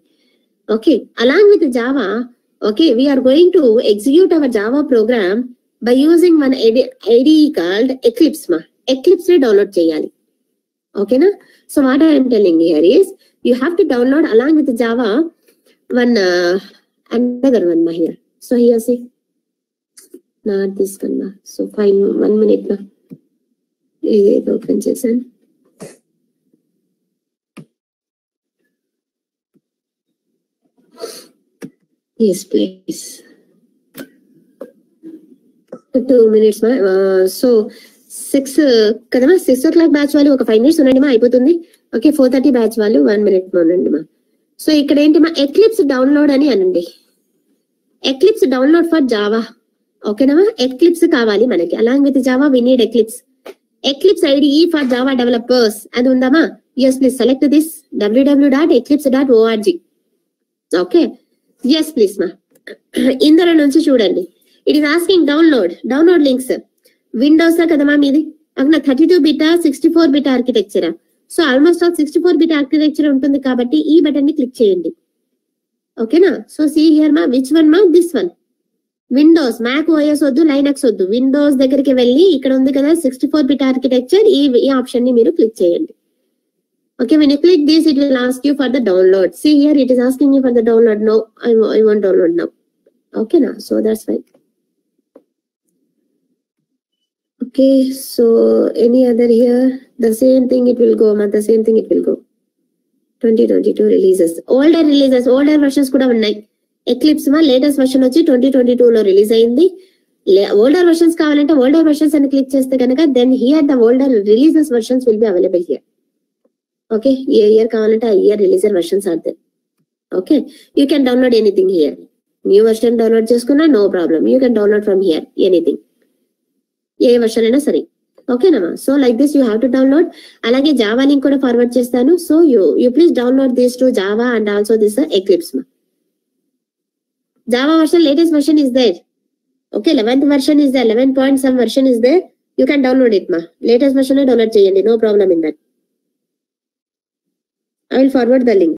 Okay, along with Java, okay, we're going to execute our Java program by using one IDE called Eclipse. Eclipse ని డౌన్లోడ్ చేయాలి. Okay na? So what I am telling here is you have to download along with Java one another one here. So here see, not this one ma. So fine, 1 minute ma. Open session. Yes, please. 2 minutes ma. So 6 కదమ్మా, 6 o'clock batch వాళ్ళు ఒక 5 minutes ఉండండి మా, అయిపోతుంది. Okay, 4:30 batch వాళ్ళు 1 minute ఉండండి మా. So ఇక్కడ ఏంటి మా, ఎక్లిప్స్ డౌన్లోడ్ అని అనండి. Eclipse download for Java. ఓకేనా, ఎక్లిప్స్ కావాలి మనకి. Along with Java we need Eclipse. Eclipse IDE for Java developers అది ఉందామా? Yes please select this www.eclipse.org. Okay, yes please మా. ఇందులో నుంచి చూడండి, it is asking download links. Windows కదమ్మా మీది, అక్కడ 32-bit 64-bit ఆర్కిటెక్చరా. So almost 64-bit architecture ఉంటుంది కాబట్టి ఈ బటన్ ని క్లిక్ చేయండి. ఓకేనా, సో సీ హియర్ మా, విచ్ వన్ మా, this one. Windows, Mac OS వద్దు, లైనక్స్ వద్దు, విండోస్ దగ్గరికి వెళ్ళి ఇక్కడ ఉంది కదా 64-bit ఆర్కిటెక్చర్, ఈ ఆప్షన్ ని మీరు క్లిక్ చేయండి. Okay, when you click this it will ask you for the download. See here it is asking you for the download. No, I won't download now. Okay na, so that's fine. Okay, so any other here? The same thing it will go, the same thing it will go. 2022 releases. Older versions kuda unnai. Eclipse ma latest version వచ్చి 2022 లో release అయింది. Older versions కావాలంటే older versions అని click చేస్తే కనుక then here the older releases versions will be available here. Okay, A year కావాలంటే ఆ year రిలీజర్ versions are there. Okay, you can download anything here. New version download చేసుకున్నా no problem. You can download from here anything. ఏ version అయినా సరే. ఓకేనా, so like this you have to download. అలాగే Java link కూడా forward చేస్తాను. So you please download this two Java and also this Eclipse. Java version latest version is there. Okay, 11th version is there, 11 point some version is there. You can download it ma. Latest version download చేయండి, no problem in that. I will forward the link.